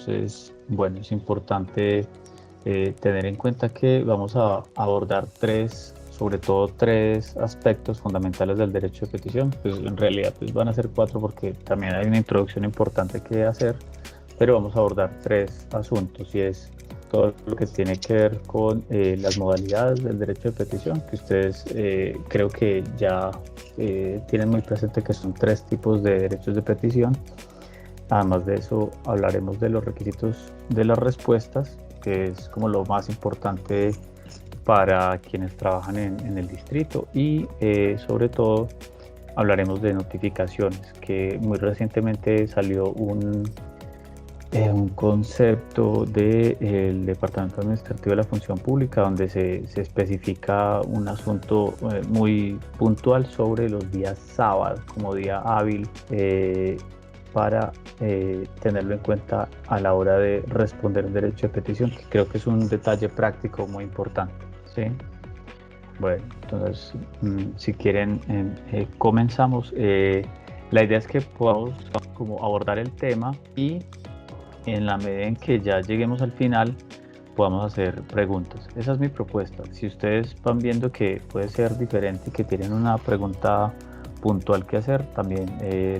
Entonces, bueno, es importante tener en cuenta que vamos a abordar sobre todo tres aspectos fundamentales del derecho de petición. Pues en realidad pues van a ser cuatro porque también hay una introducción importante que hacer, pero vamos a abordar tres asuntos y es todo lo que tiene que ver con las modalidades del derecho de petición, que ustedes creo que ya tienen muy presente que son tres tipos de derechos de petición. Además de eso, hablaremos de los requisitos de las respuestas, que es como lo más importante para quienes trabajan en el distrito, y sobre todo hablaremos de notificaciones, que muy recientemente salió un concepto del Departamento Administrativo de la Función Pública donde se especifica un asunto muy puntual sobre los días sábados como día hábil, para tenerlo en cuenta a la hora de responder un derecho de petición, que creo que es un detalle práctico muy importante, ¿sí? Bueno, entonces, si quieren, comenzamos. La idea es que podamos como abordar el tema y en la medida en que ya lleguemos al final podamos hacer preguntas. Esa es mi propuesta. Si ustedes van viendo que puede ser diferente y que tienen una pregunta puntual que hacer, también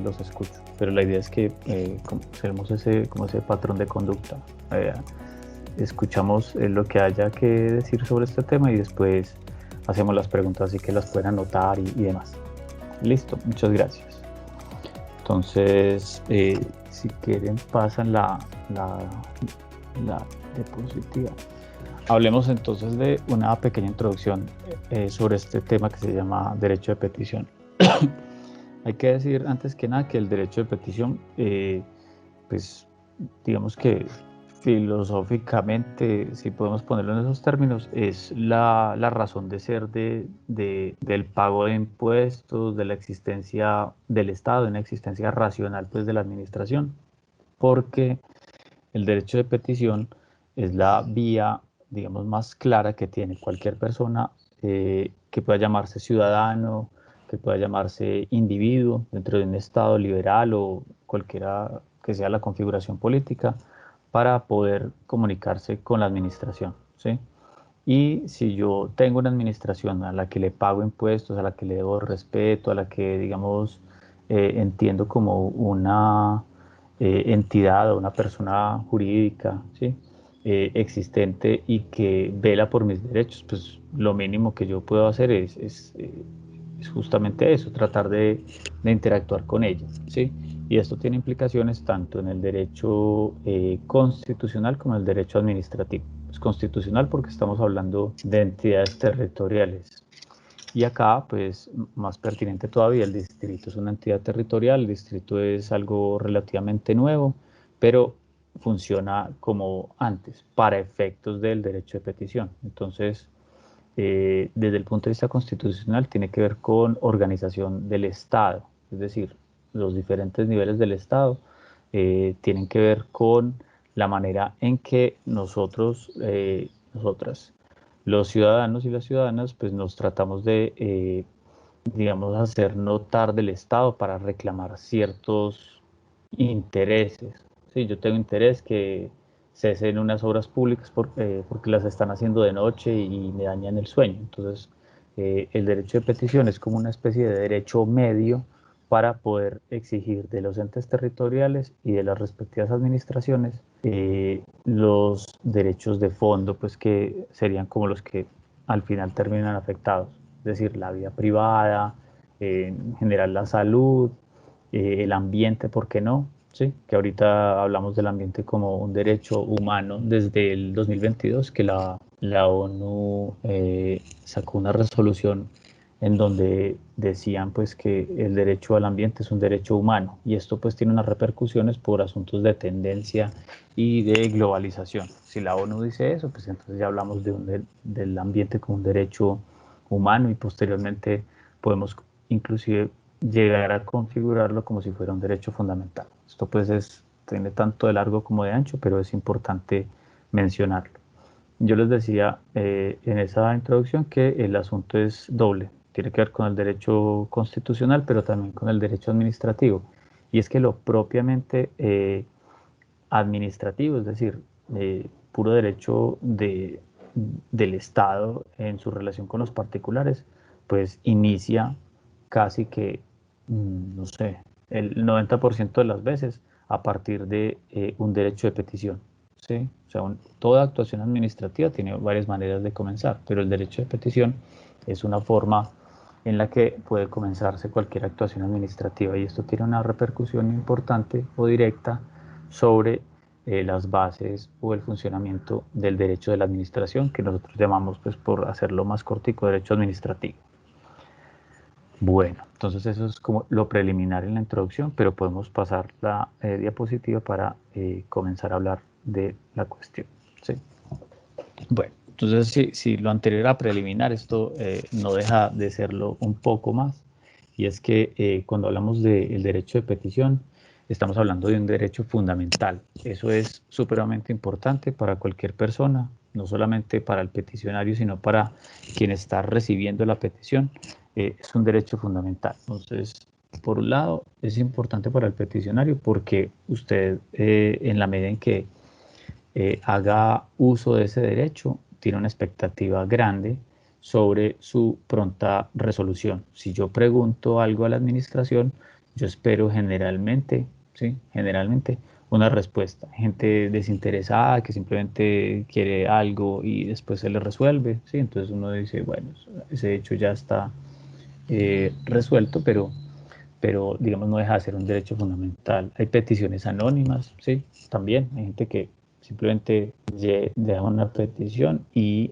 los escucho. Pero la idea es que tenemos como ese patrón de conducta. Escuchamos lo que haya que decir sobre este tema y después hacemos las preguntas así que las pueden anotar y demás. Listo, muchas gracias. Entonces, si quieren, pasan la diapositiva. Hablemos entonces de una pequeña introducción sobre este tema que se llama derecho de petición. Hay que decir antes que nada que el derecho de petición, pues digamos que filosóficamente, si podemos ponerlo en esos términos, es la razón de ser del pago de impuestos, de la existencia del Estado, de una existencia racional pues, de la administración, porque el derecho de petición es la vía, digamos, más clara que tiene cualquier persona que pueda llamarse ciudadano, que pueda llamarse individuo dentro de un Estado liberal o cualquiera que sea la configuración política, para poder comunicarse con la administración, ¿sí? Y si yo tengo una administración a la que le pago impuestos, a la que le debo respeto, a la que, digamos, entiendo como una entidad o una persona jurídica, ¿sí? Existente y que vela por mis derechos, pues lo mínimo que yo puedo hacer es justamente eso, tratar de interactuar con ella, ¿sí? Y esto tiene implicaciones tanto en el derecho constitucional como en el derecho administrativo. Es constitucional porque estamos hablando de entidades territoriales. Y acá, pues, más pertinente todavía, el distrito es una entidad territorial, el distrito es algo relativamente nuevo, pero funciona como antes, para efectos del derecho de petición. Entonces, desde el punto de vista constitucional, tiene que ver con organización del Estado, es decir, los diferentes niveles del Estado tienen que ver con la manera en que nosotros, nosotras, los ciudadanos y las ciudadanas, pues nos tratamos de, digamos, hacer notar del Estado para reclamar ciertos intereses. Sí, yo tengo interés que cesen unas obras públicas porque las están haciendo de noche y me dañan el sueño. Entonces, el derecho de petición es como una especie de derecho medio para poder exigir de los entes territoriales y de las respectivas administraciones los derechos de fondo, pues que serían como los que al final terminan afectados, es decir, la vida privada, en general la salud, el ambiente, ¿por qué no? Sí, que ahorita hablamos del ambiente como un derecho humano desde el 2022, que la ONU sacó una resolución en donde decían pues que el derecho al ambiente es un derecho humano y esto pues tiene unas repercusiones por asuntos de tendencia y de globalización. Si la ONU dice eso, pues entonces ya hablamos del ambiente como un derecho humano y posteriormente podemos inclusive llegar a configurarlo como si fuera un derecho fundamental. Esto pues tiene tanto de largo como de ancho, pero es importante mencionarlo. Yo les decía en esa introducción que el asunto es doble, tiene que ver con el derecho constitucional, pero también con el derecho administrativo. Y es que lo propiamente administrativo, es decir, puro derecho del Estado en su relación con los particulares, pues inicia casi que, no sé, el 90% de las veces a partir de un derecho de petición. ¿Sí? O sea, toda actuación administrativa tiene varias maneras de comenzar, pero el derecho de petición es una forma en la que puede comenzarse cualquier actuación administrativa, y esto tiene una repercusión importante o directa sobre las bases o el funcionamiento del derecho de la administración, que nosotros llamamos, pues por hacerlo más cortico, derecho administrativo. Bueno, entonces eso es como lo preliminar en la introducción, pero podemos pasar la diapositiva para comenzar a hablar de la cuestión. ¿Sí? Bueno, entonces si lo anterior era preliminar, esto no deja de serlo un poco más, y es que cuando hablamos del derecho de petición, estamos hablando de un derecho fundamental. Eso es supremamente importante para cualquier persona, no solamente para el peticionario, sino para quien está recibiendo la petición. Es un derecho fundamental. Entonces, por un lado, es importante para el peticionario porque usted, en la medida en que haga uso de ese derecho, tiene una expectativa grande sobre su pronta resolución. Si yo pregunto algo a la administración, yo espero generalmente, ¿sí? Generalmente una respuesta. Gente desinteresada que simplemente quiere algo y después se le resuelve, ¿sí? Entonces uno dice, bueno, ese hecho ya está resuelto, pero digamos no deja de ser un derecho fundamental. Hay peticiones anónimas, sí, también hay gente que simplemente deja una petición y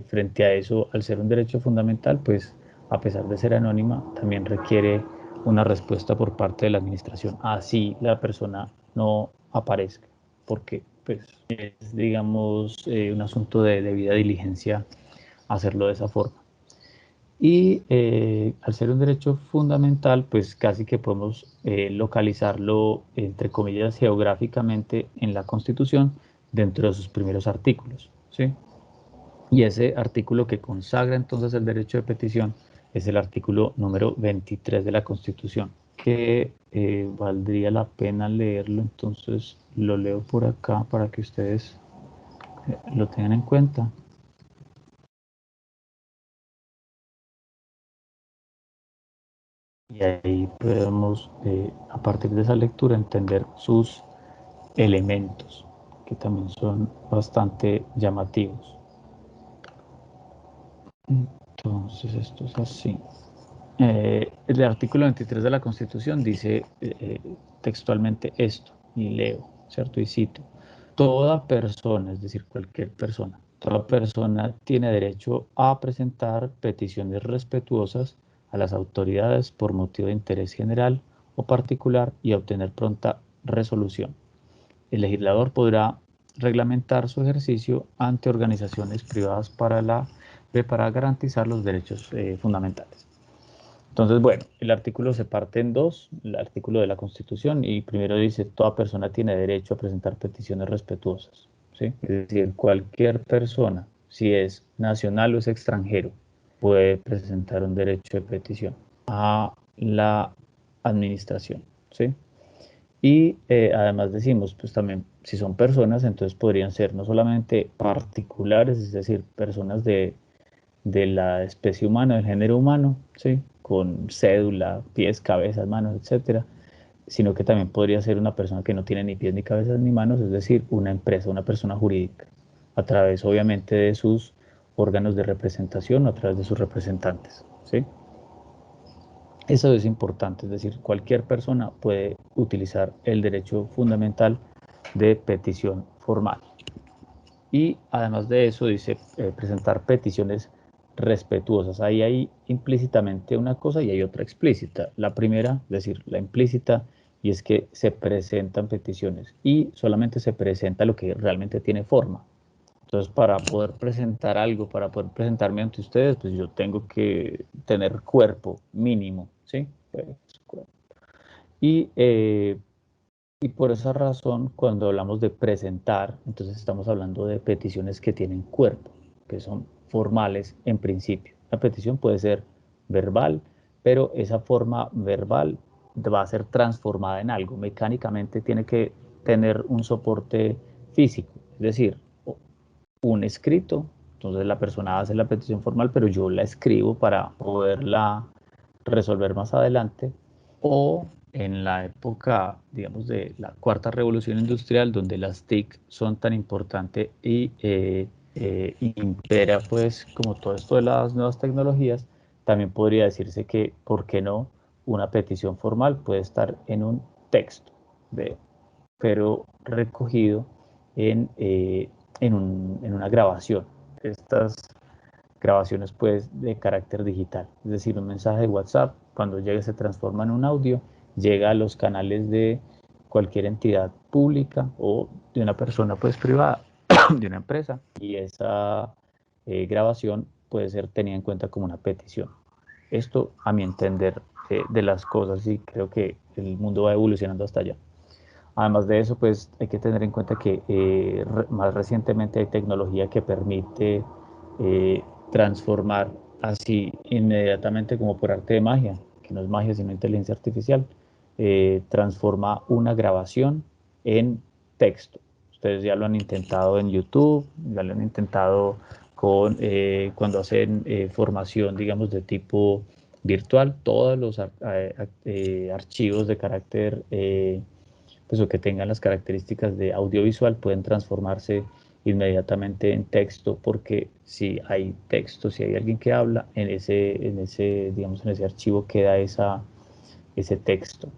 frente a eso, al ser un derecho fundamental, pues a pesar de ser anónima, también requiere una respuesta por parte de la administración, así la persona no aparezca, porque pues es, digamos, un asunto de debida diligencia hacerlo de esa forma. Y al ser un derecho fundamental, pues casi que podemos localizarlo, entre comillas, geográficamente en la Constitución dentro de sus primeros artículos, ¿sí? Y ese artículo que consagra entonces el derecho de petición es el artículo número 23 de la Constitución, que valdría la pena leerlo, entonces lo leo por acá para que ustedes lo tengan en cuenta. Y ahí podemos, a partir de esa lectura, entender sus elementos, que también son bastante llamativos. Entonces, esto es así. El artículo 23 de la Constitución dice textualmente esto, y leo, ¿cierto? Y cito: toda persona, es decir, cualquier persona, toda persona tiene derecho a presentar peticiones respetuosas a las autoridades por motivo de interés general o particular y a obtener pronta resolución. El legislador podrá reglamentar su ejercicio ante organizaciones privadas para garantizar los derechos fundamentales. Entonces, bueno, el artículo se parte en dos, el artículo de la Constitución, y primero dice, toda persona tiene derecho a presentar peticiones respetuosas, ¿sí? Es decir, cualquier persona, si es nacional o es extranjero, puede presentar un derecho de petición a la administración, ¿sí? Y además decimos, pues también, si son personas, entonces podrían ser no solamente particulares, es decir, personas de la especie humana, del género humano, ¿sí? Con cédula, pies, cabezas, manos, etcétera, sino que también podría ser una persona que no tiene ni pies, ni cabezas, ni manos, es decir, una empresa, una persona jurídica, a través obviamente de sus órganos de representación o a través de sus representantes, ¿sí? Eso es importante, es decir, cualquier persona puede utilizar el derecho fundamental de petición formal. Y además de eso dice presentar peticiones respetuosas. Ahí hay implícitamente una cosa y hay otra explícita. La primera, es decir, la implícita, y es que se presentan peticiones y solamente se presenta lo que realmente tiene forma. Entonces, para poder presentar algo, para poder presentarme ante ustedes, pues yo tengo que tener cuerpo mínimo, ¿sí? Pues, y y por esa razón, cuando hablamos de presentar, entonces estamos hablando de peticiones que tienen cuerpo, que son formales en principio. La petición puede ser verbal, pero esa forma verbal va a ser transformada en algo. Mecánicamente tiene que tener un soporte físico, es decir, un escrito. Entonces la persona hace la petición formal, pero yo la escribo para poderla resolver más adelante. O en la época, digamos, de la cuarta revolución industrial, donde las TIC son tan importantes y impera pues como todo esto de las nuevas tecnologías, también podría decirse que, ¿por qué no? Una petición formal puede estar en un texto, pero recogido en una grabación. Estas grabaciones pues de carácter digital, es decir, un mensaje de WhatsApp cuando llega se transforma en un audio, llega a los canales de cualquier entidad pública o de una persona pues privada, de una empresa, y esa grabación puede ser tenida en cuenta como una petición. Esto a mi entender de las cosas, y creo que el mundo va evolucionando hasta allá. Además de eso, pues hay que tener en cuenta que más recientemente hay tecnología que permite transformar así inmediatamente como por arte de magia, que no es magia sino inteligencia artificial, transforma una grabación en texto. Ustedes ya lo han intentado en YouTube, ya lo han intentado cuando hacen formación, digamos, de tipo virtual, todos los archivos de carácter pues, o que tengan las características de audiovisual pueden transformarse inmediatamente en texto, porque si hay texto, si hay alguien que habla, digamos, en ese archivo queda ese texto.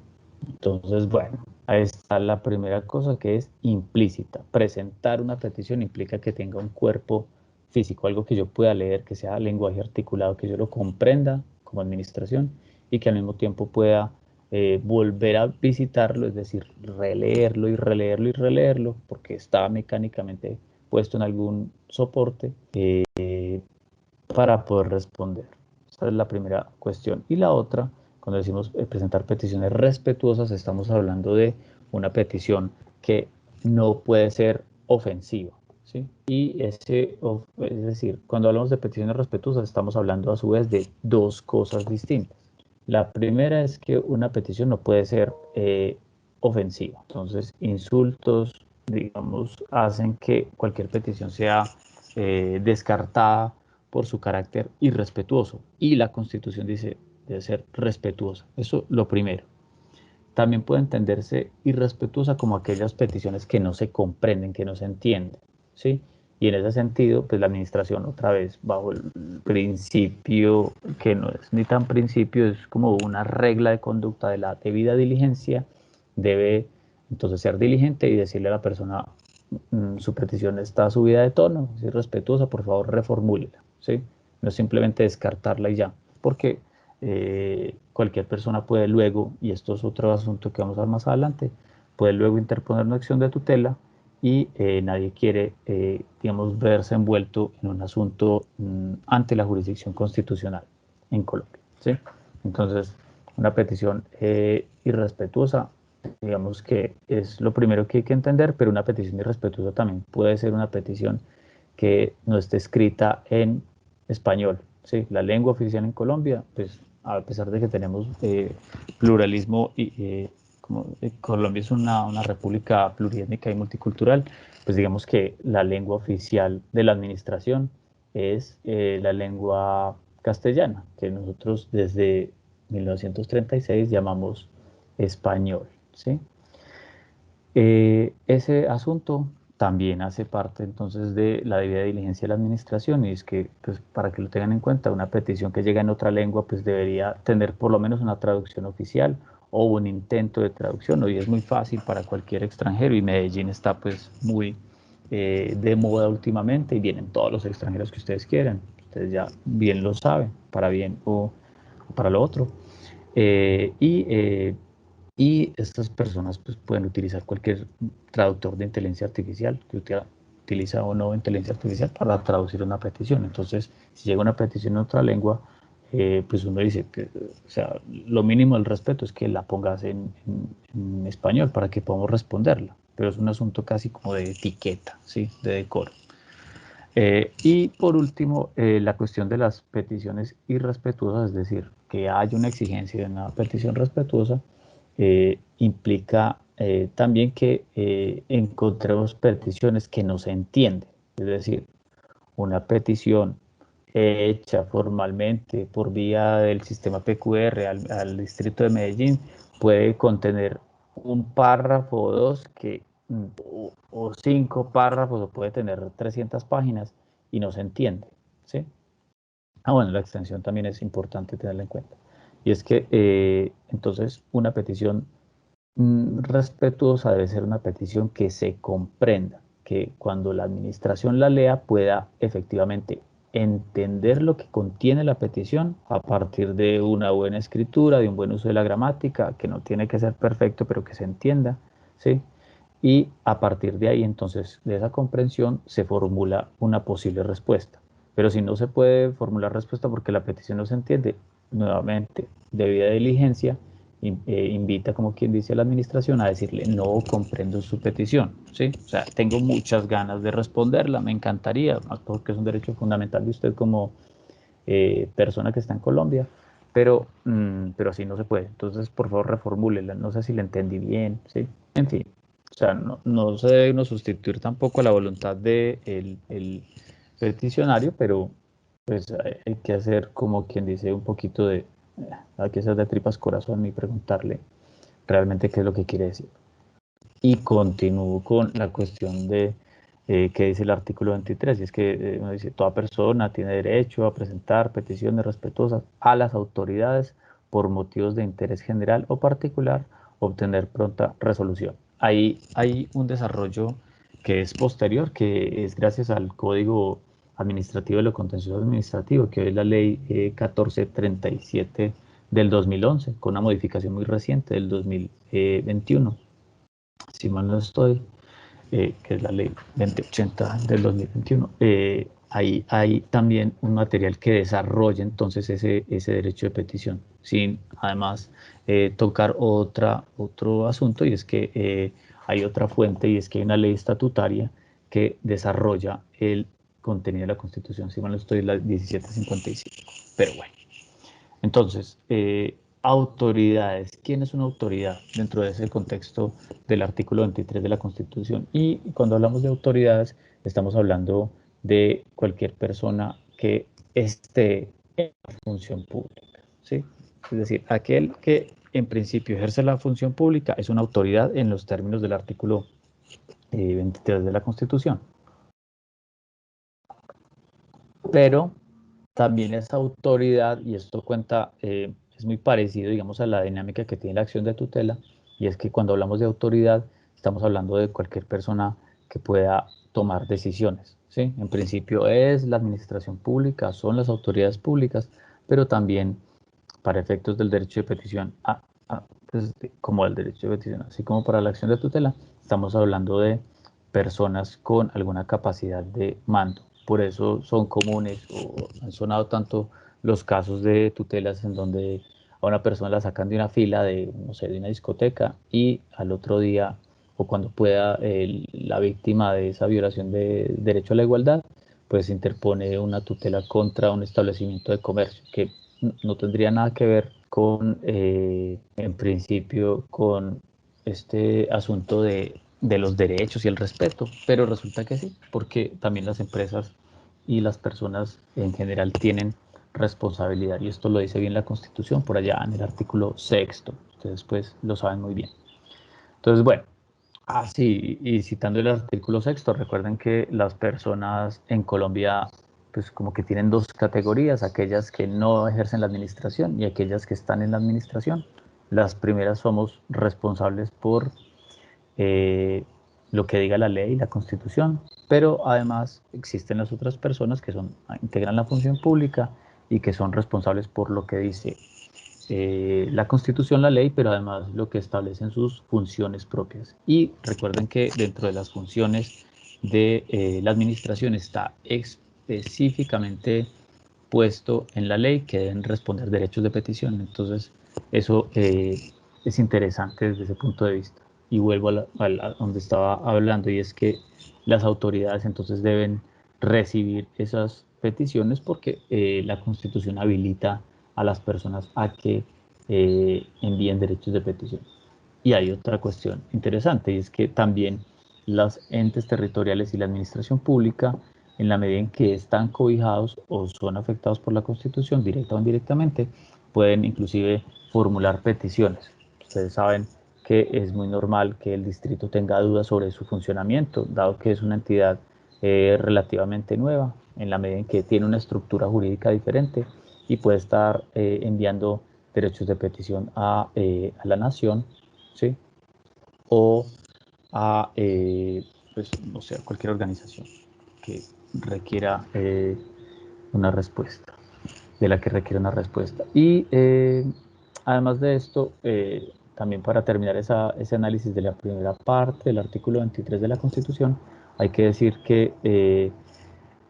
Entonces, bueno, ahí está la primera cosa, que es implícita. Presentar una petición implica que tenga un cuerpo físico, algo que yo pueda leer, que sea lenguaje articulado, que yo lo comprenda como administración y que al mismo tiempo pueda volver a visitarlo, es decir, releerlo y releerlo y releerlo, porque está mecánicamente puesto en algún soporte para poder responder. Esa es la primera cuestión. Y la otra, cuando decimos presentar peticiones respetuosas, estamos hablando de una petición que no puede ser ofensiva, ¿sí? Y es decir, cuando hablamos de peticiones respetuosas, estamos hablando a su vez de dos cosas distintas. La primera es que una petición no puede ser ofensiva. Entonces, insultos, digamos, hacen que cualquier petición sea descartada por su carácter irrespetuoso. Y la Constitución dice debe ser respetuosa. Eso lo primero. También puede entenderse irrespetuosa como aquellas peticiones que no se comprenden, que no se entienden, ¿sí? Y en ese sentido, pues la administración, otra vez, bajo el principio, que no es ni tan principio, es como una regla de conducta de la debida diligencia, debe entonces ser diligente y decirle a la persona, su petición está subida de tono, es irrespetuosa, por favor reformúlela, ¿sí? No simplemente descartarla y ya, porque cualquier persona puede luego, y esto es otro asunto que vamos a ver más adelante, puede luego interponer una acción de tutela y nadie quiere, digamos, verse envuelto en un asunto ante la jurisdicción constitucional en Colombia, ¿sí? Entonces, una petición irrespetuosa, digamos que es lo primero que hay que entender, pero una petición irrespetuosa también puede ser una petición que no esté escrita en español, ¿sí? La lengua oficial en Colombia, pues a pesar de que tenemos pluralismo y como Colombia es una república pluriétnica y multicultural, pues digamos que la lengua oficial de la administración es la lengua castellana, que nosotros desde 1936 llamamos español, ¿sí? Ese asunto también hace parte entonces de la debida diligencia de la administración, y es que, pues, para que lo tengan en cuenta, una petición que llega en otra lengua pues debería tener por lo menos una traducción oficial o un intento de traducción. Hoy es muy fácil para cualquier extranjero y Medellín está pues muy de moda últimamente y vienen todos los extranjeros que ustedes quieran. Ustedes ya bien lo saben, para bien o para lo otro. Eh, y eh, y estas personas pues, pueden utilizar cualquier traductor de inteligencia artificial que utiliza o no inteligencia artificial para traducir una petición. Entonces, si llega una petición en otra lengua, pues uno dice que, o sea, lo mínimo del respeto es que la pongas en español para que podamos responderla. Pero es un asunto casi como de etiqueta, ¿sí? De decoro. Y por último, la cuestión de las peticiones irrespetuosas, es decir, que haya una exigencia de una petición respetuosa, implica también que encontremos peticiones que no se entienden, es decir, una petición hecha formalmente por vía del sistema PQR al distrito de Medellín puede contener un párrafo o dos o 5 párrafos, o puede tener 300 páginas y no se entiende, ¿sí? Bueno, la extensión también es importante tenerla en cuenta. Y es que entonces una petición respetuosa debe ser una petición que se comprenda, que cuando la administración la lea pueda efectivamente entender lo que contiene la petición a partir de una buena escritura, de un buen uso de la gramática, que no tiene que ser perfecto, pero que se entienda, ¿sí? Y a partir de ahí, entonces, de esa comprensión se formula una posible respuesta. Pero si no se puede formular respuesta porque la petición no se entiende, nuevamente, debida diligencia, invita, como quien dice, a la administración a decirle: no comprendo su petición, ¿sí? O sea, tengo muchas ganas de responderla, me encantaría, más porque es un derecho fundamental de usted como persona que está en Colombia, pero así no se puede. Entonces, por favor, reformúlela. No sé si le entendí bien, ¿sí? En fin, o sea, no se debe uno sustituir tampoco la voluntad del el peticionario, pero pues hay que hacer, como quien dice, un poquito hay que hacer de tripas corazón y preguntarle realmente qué es lo que quiere decir. Y continúo con la cuestión de qué dice el artículo 23, y es que uno dice: toda persona tiene derecho a presentar peticiones respetuosas a las autoridades por motivos de interés general o particular, obtener pronta resolución. Ahí hay un desarrollo que es posterior, que es gracias al Código Administrativo de lo Contencioso Administrativo, que es la Ley 1437 del 2011, con una modificación muy reciente del 2021, si mal no estoy, que es la ley 2080 del 2021. Ahí hay también un material que desarrolla entonces ese derecho de petición, sin además tocar otro asunto, y es que hay otra fuente, y es que hay una ley estatutaria que desarrolla el contenido de la Constitución, si mal no estoy, la 1755. Pero bueno, entonces, autoridades. ¿Quién es una autoridad dentro de ese contexto del artículo 23 de la Constitución? Y cuando hablamos de autoridades, estamos hablando de cualquier persona que esté en la función pública, ¿sí? Es decir, aquel que en principio ejerce la función pública es una autoridad en los términos del artículo 23 de la Constitución. Pero también esa autoridad, y esto cuenta, es muy parecido, digamos, a la dinámica que tiene la acción de tutela, y es que cuando hablamos de autoridad, estamos hablando de cualquier persona que pueda tomar decisiones, ¿sí? En principio es la administración pública, son las autoridades públicas, pero también para efectos del derecho de petición, pues, como el derecho de petición, así como para la acción de tutela, estamos hablando de personas con alguna capacidad de mando. Por eso son comunes, o han sonado tanto los casos de tutelas en donde a una persona la sacan de una fila de, no sé, de una discoteca, y al otro día, o cuando pueda, la víctima de esa violación de derecho a la igualdad, pues interpone una tutela contra un establecimiento de comercio, que no tendría nada que ver con, en principio, con este asunto de los derechos y el respeto, pero resulta que sí, porque también las empresas y las personas en general tienen responsabilidad, y esto lo dice bien la Constitución por allá en el artículo 6, ustedes pues lo saben muy bien. Entonces, bueno, sí, y citando el artículo 6, recuerden que las personas en Colombia pues como que tienen dos categorías: aquellas que no ejercen la administración y aquellas que están en la administración. Las primeras somos responsables por eh, lo que diga la ley y la Constitución, pero además existen las otras personas que integran la función pública y que son responsables por lo que dice la Constitución, la ley, pero además lo que establecen sus funciones propias. Y recuerden que dentro de las funciones de la administración está específicamente puesto en la ley que deben responder derechos de petición. Entonces, eso es interesante desde ese punto de vista. Y vuelvo a donde estaba hablando, y es que las autoridades entonces deben recibir esas peticiones porque la Constitución habilita a las personas a que envíen derechos de petición. Y hay otra cuestión interesante, y es que también los entes territoriales y la administración pública, en la medida en que están cobijados o son afectados por la Constitución, directa o indirectamente, pueden inclusive formular peticiones. Ustedes saben que es muy normal que el distrito tenga dudas sobre su funcionamiento, dado que es una entidad relativamente nueva, en la medida en que tiene una estructura jurídica diferente y puede estar enviando derechos de petición a la nación, ¿sí? O a, pues, no sé, a cualquier organización que requiera una respuesta, de la que requiera una respuesta. Y además de esto, también para terminar ese análisis de la primera parte del artículo 23 de la Constitución, hay que decir que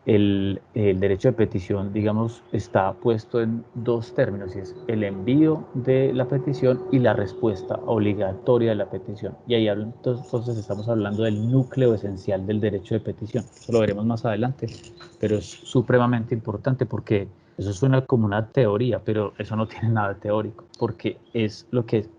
el derecho de petición, digamos, está puesto en dos términos, y es el envío de la petición y la respuesta obligatoria de la petición. Y ahí entonces estamos hablando del núcleo esencial del derecho de petición. Eso lo veremos más adelante, pero es supremamente importante porque eso suena como una teoría, pero eso no tiene nada de teórico, porque es lo que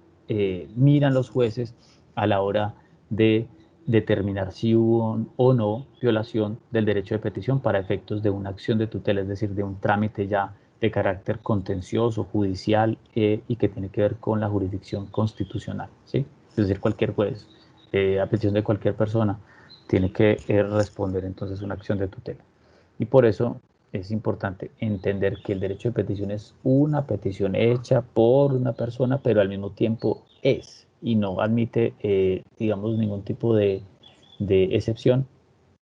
miran los jueces a la hora de determinar si hubo o no violación del derecho de petición para efectos de una acción de tutela, es decir, de un trámite ya de carácter contencioso, judicial y que tiene que ver con la jurisdicción constitucional, ¿sí? Es decir, cualquier juez, a petición de cualquier persona, tiene que responder entonces una acción de tutela. Y por eso es importante entender que el derecho de petición es una petición hecha por una persona, pero al mismo tiempo es y no admite, digamos, ningún tipo de excepción.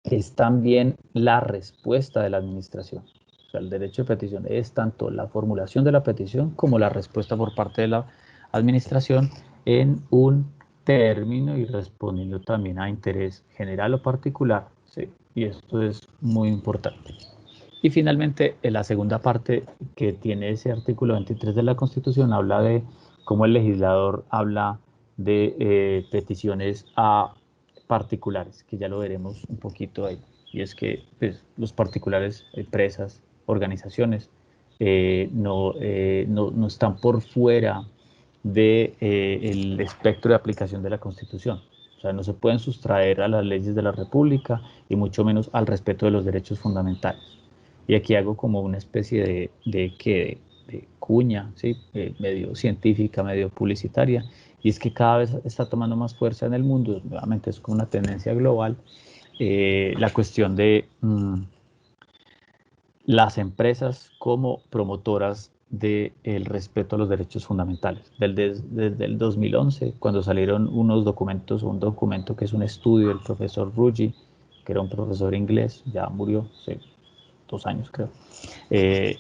Es también la respuesta de la administración. O sea, el derecho de petición es tanto la formulación de la petición como la respuesta por parte de la administración en un término y respondiendo también a interés general o particular. ¿Sí? Y esto es muy importante. Y finalmente, en la segunda parte que tiene ese artículo 23 de la Constitución habla de cómo el legislador habla de peticiones a particulares, que ya lo veremos un poquito ahí. Y es que pues, los particulares, empresas, organizaciones, no están por fuera del espectro de aplicación de la Constitución. O sea, no se pueden sustraer a las leyes de la República y mucho menos al respeto de los derechos fundamentales. Y aquí hago como una especie de cuña, ¿sí? Medio científica, medio publicitaria, y es que cada vez está tomando más fuerza en el mundo, nuevamente es como una tendencia global, la cuestión de las empresas como promotoras del respeto a los derechos fundamentales. Desde el 2011, cuando salieron unos documentos, un documento que es un estudio del profesor Ruggie, que era un profesor inglés, ya murió hace 2 años creo. Eh,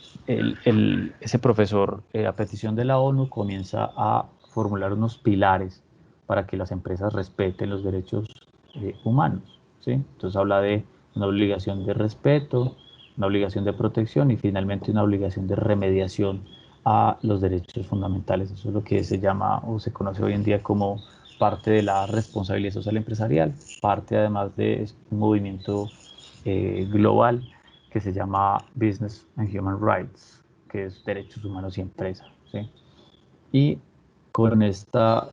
ese profesor, a petición de la ONU, comienza a formular unos pilares para que las empresas respeten los derechos humanos, ¿sí? Entonces habla de una obligación de respeto, una obligación de protección y finalmente una obligación de remediación a los derechos fundamentales. Eso es lo que se llama o se conoce hoy en día como parte de la responsabilidad social empresarial, parte además de un movimiento global que se llama Business and Human Rights, que es derechos humanos y empresa, ¿sí? Y con esta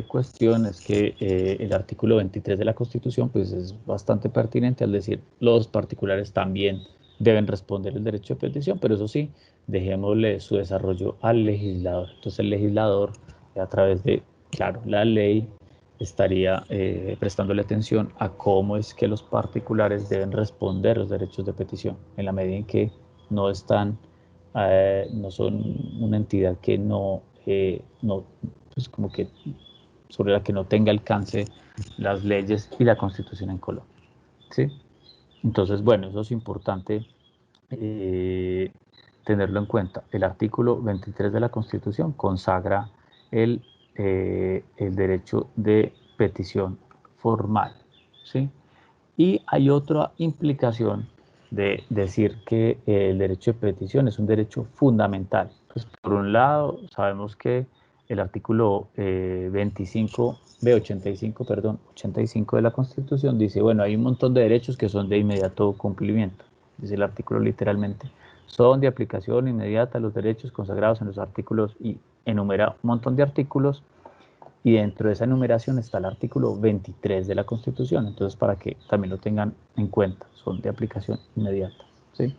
cuestión es que el artículo 23 de la Constitución pues es bastante pertinente al decir los particulares también deben responder el derecho de petición, pero eso sí, dejémosle su desarrollo al legislador. Entonces el legislador, a través de, claro, la ley, estaría prestándole atención a cómo es que los particulares deben responder los derechos de petición, en la medida en que no están, no son una entidad que no, pues como que sobre la que no tenga alcance las leyes y la Constitución en Colombia, ¿sí? Entonces, bueno, eso es importante eh, tenerlo en cuenta. El artículo 23 de la Constitución consagra el derecho de petición formal, ¿sí? Y hay otra implicación de decir que el derecho de petición es un derecho fundamental. Pues por un lado, sabemos que el artículo 25, B85, perdón, 85 de la Constitución dice, bueno, hay un montón de derechos que son de inmediato cumplimiento, dice el artículo literalmente, son de aplicación inmediata los derechos consagrados en los artículos y enumera un montón de artículos y dentro de esa enumeración está el artículo 23 de la Constitución. Entonces, para que también lo tengan en cuenta, son de aplicación inmediata, ¿sí?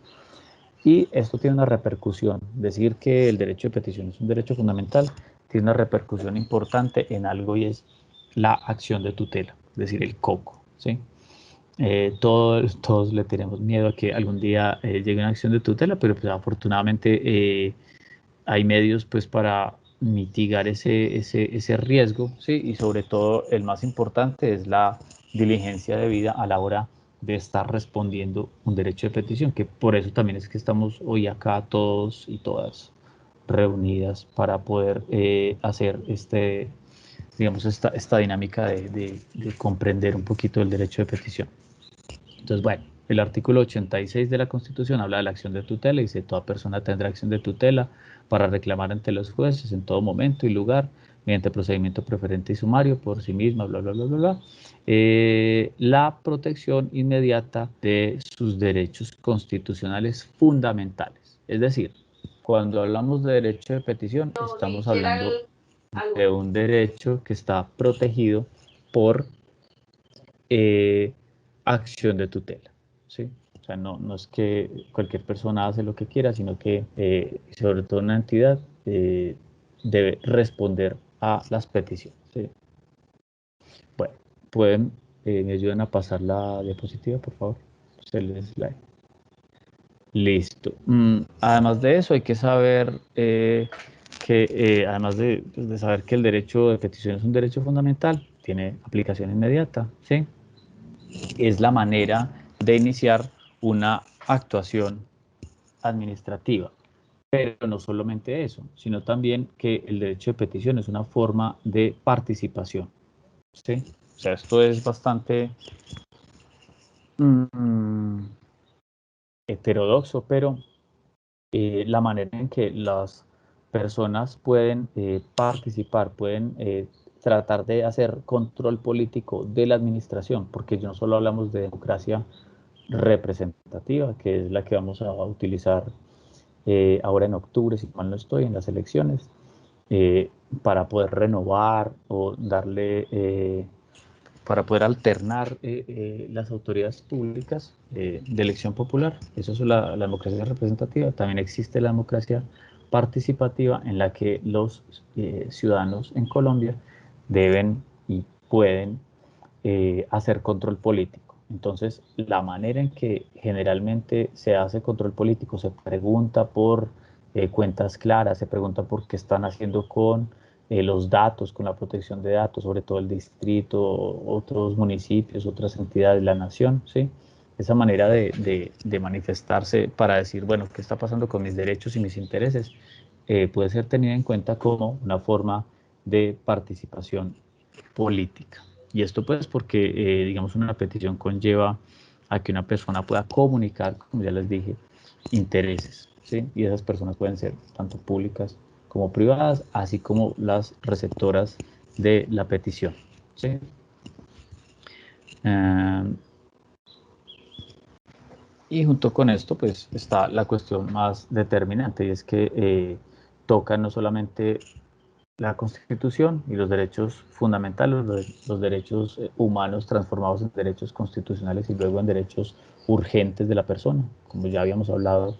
Y esto tiene una repercusión. Decir que el derecho de petición es un derecho fundamental tiene una repercusión importante en algo, y es la acción de tutela, es decir, el COCO, ¿sí? Todos le tenemos miedo a que algún día llegue una acción de tutela, pero pues afortunadamente hay medios pues para mitigar ese riesgo, ¿sí? Y sobre todo el más importante es la diligencia debida a la hora de estar respondiendo un derecho de petición, que por eso también es que estamos hoy acá todos y todas reunidas para poder hacer digamos, esta dinámica de comprender un poquito el derecho de petición. Entonces, bueno, el artículo 86 de la Constitución habla de la acción de tutela y dice: toda persona tendrá acción de tutela para reclamar ante los jueces en todo momento y lugar, mediante procedimiento preferente y sumario, por sí misma, bla, bla, bla, bla, bla, la protección inmediata de sus derechos constitucionales fundamentales. Es decir, cuando hablamos de derecho de petición, estamos hablando de un derecho que está protegido por acción de tutela, ¿sí? O sea, no es que cualquier persona hace lo que quiera, sino que, sobre todo una entidad, debe responder a las peticiones, ¿sí? Bueno, pueden, me ayudan a pasar la diapositiva, por favor. El slide. Listo. Además de eso, hay que saber que, además pues, de saber que el derecho de petición es un derecho fundamental, tiene aplicación inmediata, ¿sí? Es la manera de iniciar una actuación administrativa. Pero no solamente eso, sino también que el derecho de petición es una forma de participación, ¿sí? O sea, esto es bastante heterodoxo, pero la manera en que las personas pueden participar, pueden tratar de hacer control político de la administración, porque no solo hablamos de democracia representativa, que es la que vamos a utilizar ahora en octubre, si mal no estoy, en las elecciones, eh, para poder renovar o darle, para poder alternar las autoridades públicas de elección popular. Eso es la democracia representativa. También existe la democracia participativa, en la que los ciudadanos en Colombia deben y pueden hacer control político. Entonces, la manera en que generalmente se hace control político, se pregunta por cuentas claras, se pregunta por qué están haciendo con los datos, con la protección de datos, sobre todo el distrito, otros municipios, otras entidades de la nación, ¿sí? Esa manera de manifestarse para decir, bueno, ¿qué está pasando con mis derechos y mis intereses? Puede ser tenida en cuenta como una forma de participación política. Y esto pues porque, digamos, una petición conlleva a que una persona pueda comunicar, como ya les dije, intereses, ¿sí? Y esas personas pueden ser tanto públicas como privadas, así como las receptoras de la petición, ¿sí? Y junto con esto, pues, está la cuestión más determinante, y es que toca no solamente la Constitución y los derechos fundamentales, los derechos humanos transformados en derechos constitucionales y luego en derechos urgentes de la persona. Como ya habíamos hablado,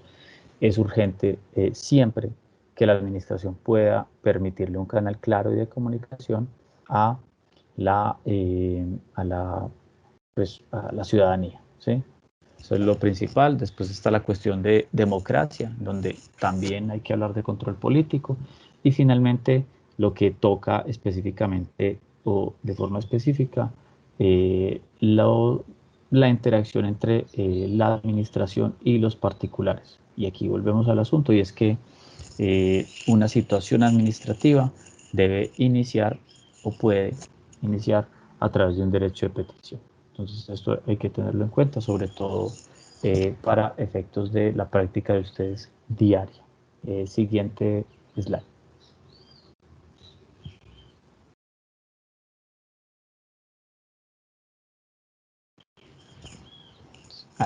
es urgente siempre que la administración pueda permitirle un canal claro y de comunicación a a la ciudadanía, ¿sí? Eso es lo principal. Después está la cuestión de democracia, donde también hay que hablar de control político. Y finalmente, lo que toca específicamente o de forma específica, la interacción entre la administración y los particulares. Y aquí volvemos al asunto, y es que una situación administrativa debe iniciar o puede iniciar a través de un derecho de petición. Entonces, esto hay que tenerlo en cuenta, sobre todo para efectos de la práctica de ustedes diaria. Siguiente slide.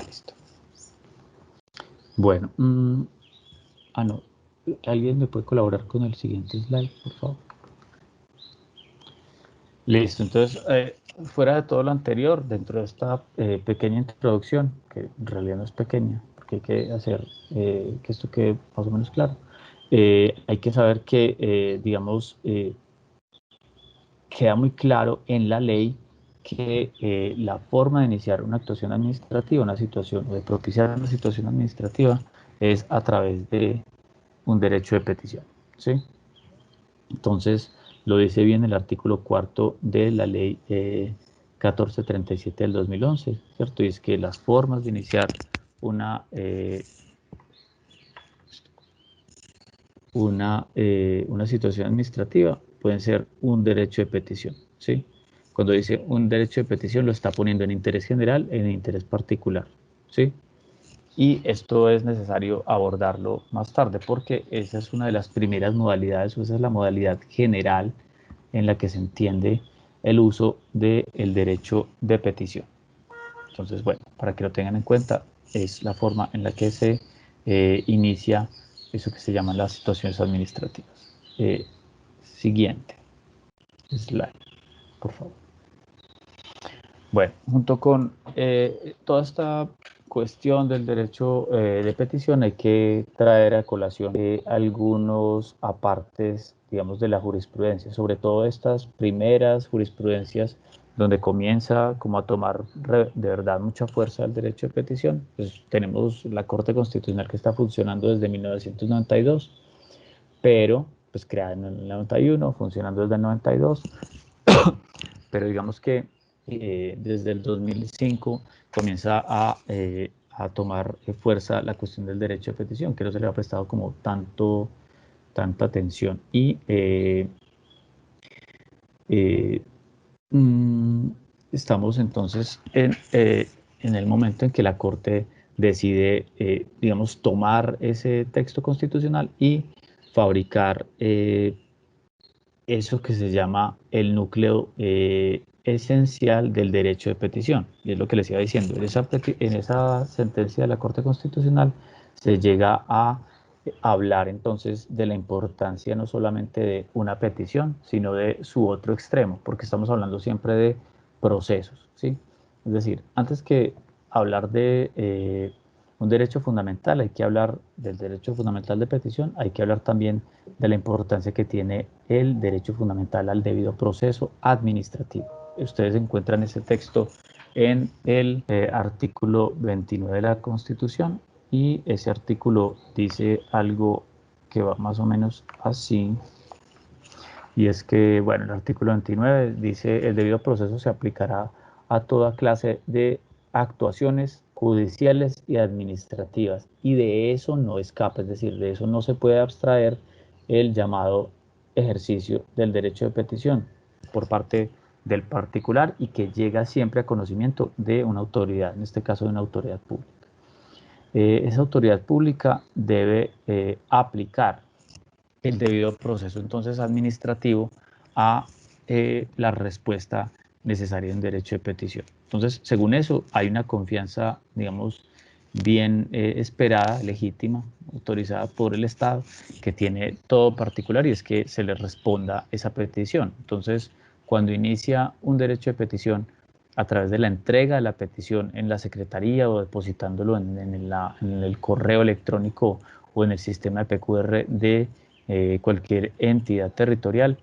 Listo. Bueno, no. ¿Alguien me puede colaborar con el siguiente slide, por favor? Listo, entonces, fuera de todo lo anterior, dentro de esta pequeña introducción, que en realidad no es pequeña, porque hay que hacer que esto quede más o menos claro, hay que saber que, digamos, queda muy claro en la ley que la forma de iniciar una actuación administrativa, una situación, o de propiciar una situación administrativa, es a través de un derecho de petición, ¿sí? Entonces, lo dice bien el artículo cuarto de la ley 1437 del 2011, ¿cierto? Y es que las formas de iniciar una, una situación administrativa pueden ser un derecho de petición, ¿sí? Cuando dice un derecho de petición lo está poniendo en interés general, en interés particular, ¿sí? Y esto es necesario abordarlo más tarde porque esa es una de las primeras modalidades, o esa es la modalidad general en la que se entiende el uso del derecho de petición. Entonces, bueno, para que lo tengan en cuenta, es la forma en la que se inicia eso que se llaman las situaciones administrativas. Siguiente slide, por favor. Bueno, junto con toda esta cuestión del derecho de petición hay que traer a colación algunos apartes, digamos, de la jurisprudencia, sobre todo estas primeras jurisprudencias donde comienza como a tomar de verdad mucha fuerza el derecho de petición. Pues tenemos la Corte Constitucional que está funcionando desde 1992, pero pues creada en el 91, funcionando desde el 92, pero digamos que desde el 2005 comienza a tomar fuerza la cuestión del derecho de petición, que no se le ha prestado como tanta atención. Y eh, mm, estamos entonces en el momento en que la Corte decide, digamos, tomar ese texto constitucional y fabricar eso que se llama el núcleo esencial del derecho de petición. Y es lo que les iba diciendo. En esa sentencia de la Corte Constitucional se llega a hablar entonces de la importancia no solamente de una petición, sino de su otro extremo, porque estamos hablando siempre de procesos, ¿sí? Es decir, antes que hablar de un derecho fundamental, hay que hablar del derecho fundamental de petición, hay que hablar también de la importancia que tiene el derecho fundamental al debido proceso administrativo. Ustedes encuentran ese texto en el artículo 29 de la Constitución y ese artículo dice algo que va más o menos así, y es que, bueno, el artículo 29 dice el debido proceso se aplicará a toda clase de actuaciones judiciales y administrativas, y de eso no escapa, es decir, de eso no se puede abstraer el llamado ejercicio del derecho de petición por parte del particular y que llega siempre a conocimiento de una autoridad, en este caso de una autoridad pública. Esa autoridad pública debe aplicar el debido proceso entonces administrativo a la respuesta necesaria en derecho de petición. Entonces, según eso, hay una confianza, digamos, bien esperada, legítima, autorizada por el Estado, que tiene todo particular y es que se le responda esa petición. Entonces, cuando inicia un derecho de petición a través de la entrega de la petición en la secretaría o depositándolo en el correo electrónico o en el sistema de PQR de cualquier entidad territorial,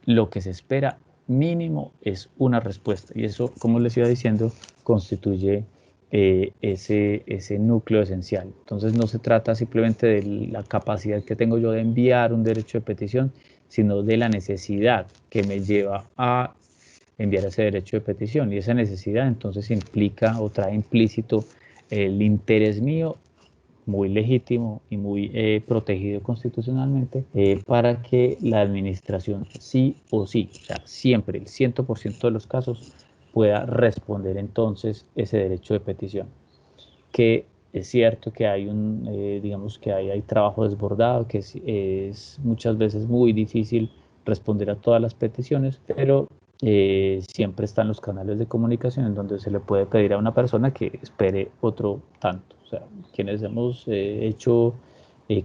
lo que se espera mínimo es una respuesta. Y eso, como les iba diciendo, constituye ese núcleo esencial. Entonces no se trata simplemente de la capacidad que tengo yo de enviar un derecho de petición, sino de la necesidad que me lleva a enviar ese derecho de petición. Y esa necesidad entonces implica o trae implícito el interés mío muy legítimo y muy protegido constitucionalmente para que la administración sí o sí, o sea, siempre, el 100% de los casos, pueda responder entonces ese derecho de petición. Que es cierto que hay digamos que hay trabajo desbordado, que es muchas veces muy difícil responder a todas las peticiones, pero siempre están los canales de comunicación en donde se le puede pedir a una persona que espere otro tanto. O sea, quienes hemos hecho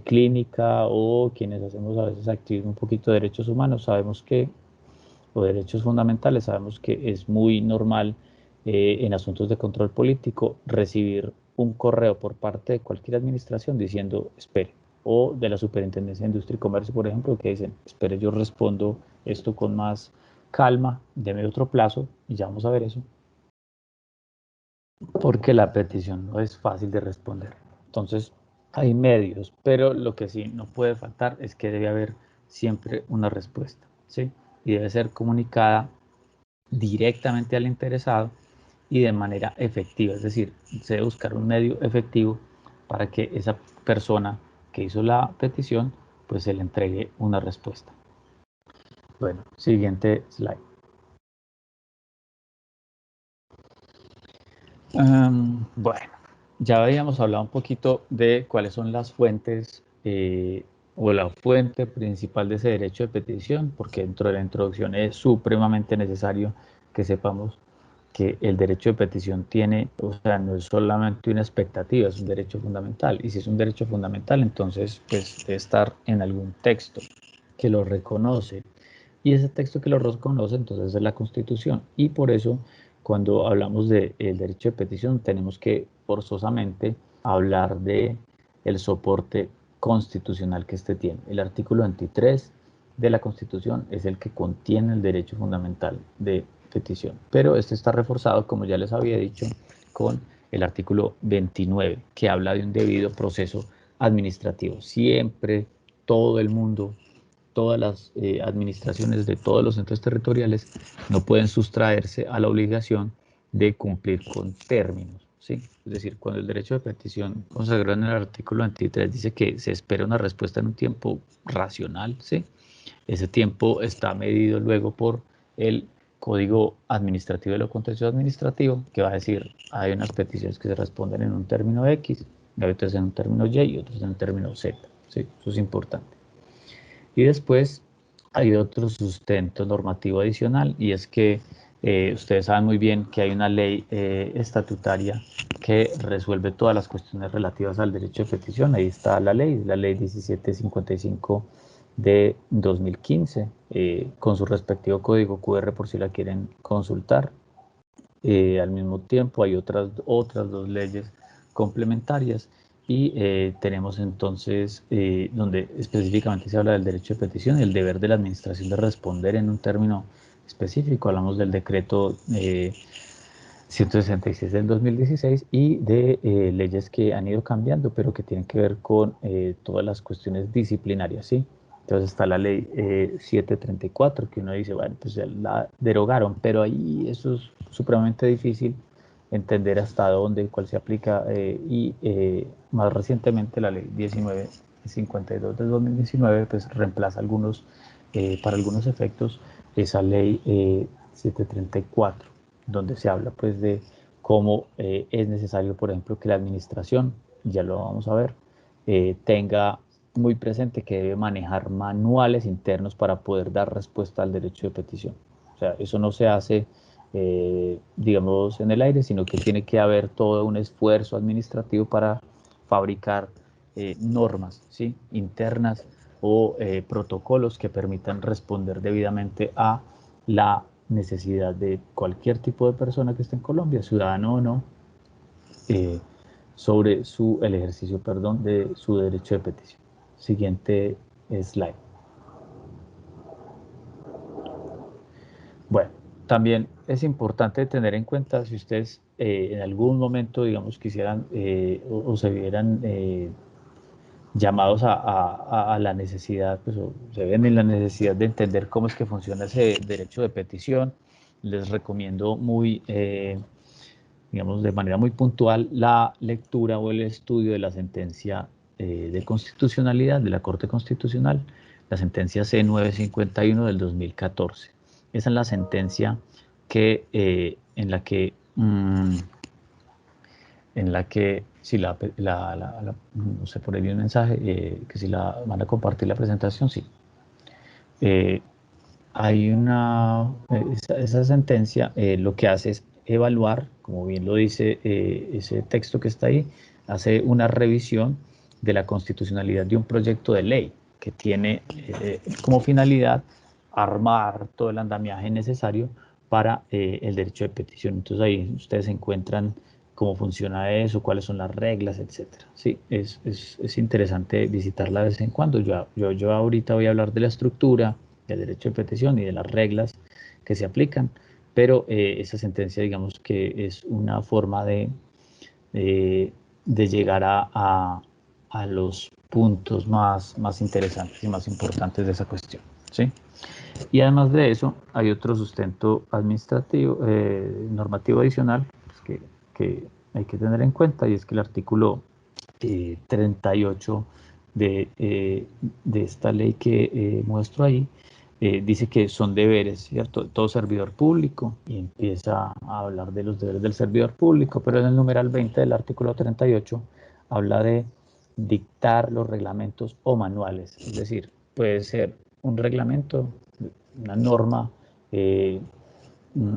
clínica o quienes hacemos a veces activismo un poquito de derechos humanos, sabemos que o derechos fundamentales, sabemos que es muy normal en asuntos de control político recibir un correo por parte de cualquier administración diciendo espere, o de la Superintendencia de Industria y Comercio, por ejemplo, que dicen espere, yo respondo esto con más calma, deme otro plazo y ya vamos a ver eso, porque la petición no es fácil de responder. Entonces, hay medios, pero lo que sí no puede faltar es que debe haber siempre una respuesta, ¿sí? Y debe ser comunicada directamente al interesado y de manera efectiva, es decir, se debe buscar un medio efectivo para que esa persona que hizo la petición pues se le entregue una respuesta. Bueno, siguiente slide. Bueno, ya habíamos hablado un poquito de cuáles son las fuentes o la fuente principal de ese derecho de petición, porque dentro de la introducción es supremamente necesario que sepamos que el derecho de petición tiene, o sea, no es solamente una expectativa, es un derecho fundamental. Y si es un derecho fundamental, entonces pues debe estar en algún texto que lo reconoce. Y ese texto que lo reconoce, entonces es la Constitución. Y por eso, cuando hablamos del derecho de petición, tenemos que forzosamente hablar de el soporte constitucional que este tiene. El artículo 23 de la Constitución es el que contiene el derecho fundamental de petición. Pero este está reforzado, como ya les había dicho, con el artículo 29, que habla de un debido proceso administrativo. Siempre todo el mundo, todas las administraciones de todos los centros territoriales no pueden sustraerse a la obligación de cumplir con términos, ¿sí? Es decir, cuando el derecho de petición consagrado en el artículo 23 dice que se espera una respuesta en un tiempo racional, ¿sí? Ese tiempo está medido luego por el Código Administrativo de lo Contencioso Administrativo, que va a decir, hay unas peticiones que se responden en un término X, hay otras en un término Y y otras en un término Z, ¿sí? Eso es importante. Y después hay otro sustento normativo adicional, y es que ustedes saben muy bien que hay una ley estatutaria que resuelve todas las cuestiones relativas al derecho de petición. Ahí está la ley 1755 de 2015, con su respectivo código QR por si la quieren consultar. Al mismo tiempo hay otras dos leyes complementarias y tenemos entonces donde específicamente se habla del derecho de petición y el deber de la administración de responder en un término específico. Hablamos del decreto 166 del 2016 y de leyes que han ido cambiando, pero que tienen que ver con todas las cuestiones disciplinarias, ¿sí? Entonces está la ley 734, que uno dice, bueno, pues ya la derogaron, pero ahí eso es supremamente difícil entender hasta dónde, cuál se aplica, y más recientemente la ley 1952 del 2019, pues reemplaza algunos, para algunos efectos, esa ley 734, donde se habla pues de cómo es necesario, por ejemplo, que la administración, ya lo vamos a ver, tenga muy presente que debe manejar manuales internos para poder dar respuesta al derecho de petición. O sea, eso no se hace, digamos, en el aire, sino que tiene que haber todo un esfuerzo administrativo para fabricar normas, ¿sí? Internas o protocolos que permitan responder debidamente a la necesidad de cualquier tipo de persona que esté en Colombia, ciudadano o no, sobre el ejercicio, perdón, de su derecho de petición. Siguiente slide. Bueno, también es importante tener en cuenta si ustedes en algún momento, digamos, quisieran o se vieran llamados a la necesidad, pues, o se ven en la necesidad de entender cómo es que funciona ese derecho de petición, les recomiendo muy, digamos, de manera muy puntual la lectura o el estudio de la sentencia de constitucionalidad de la Corte Constitucional, la sentencia C951 del 2014. Esa es la sentencia que, en la que si no sé, por ahí vi un mensaje, que si la van a compartir la presentación, sí. Eh, Hay esa sentencia lo que hace es evaluar, como bien lo dice ese texto que está ahí, hace una revisión de la constitucionalidad de un proyecto de ley que tiene como finalidad armar todo el andamiaje necesario para el derecho de petición. Entonces ahí ustedes encuentran cómo funciona eso, cuáles son las reglas, etcétera. Sí, es interesante visitarla de vez en cuando. Yo ahorita voy a hablar de la estructura del derecho de petición y de las reglas que se aplican, pero esa sentencia, digamos que es una forma de llegar a los puntos más interesantes y más importantes de esa cuestión, ¿sí? Y además de eso, hay otro sustento administrativo, normativo adicional que hay que tener en cuenta, y es que el artículo 38 de esta ley que muestro ahí, dice que son deberes, ¿cierto? Todo servidor público, y empieza a hablar de los deberes del servidor público, pero en el numeral 20 del artículo 38 habla de dictar los reglamentos o manuales, es decir, puede ser un reglamento, una norma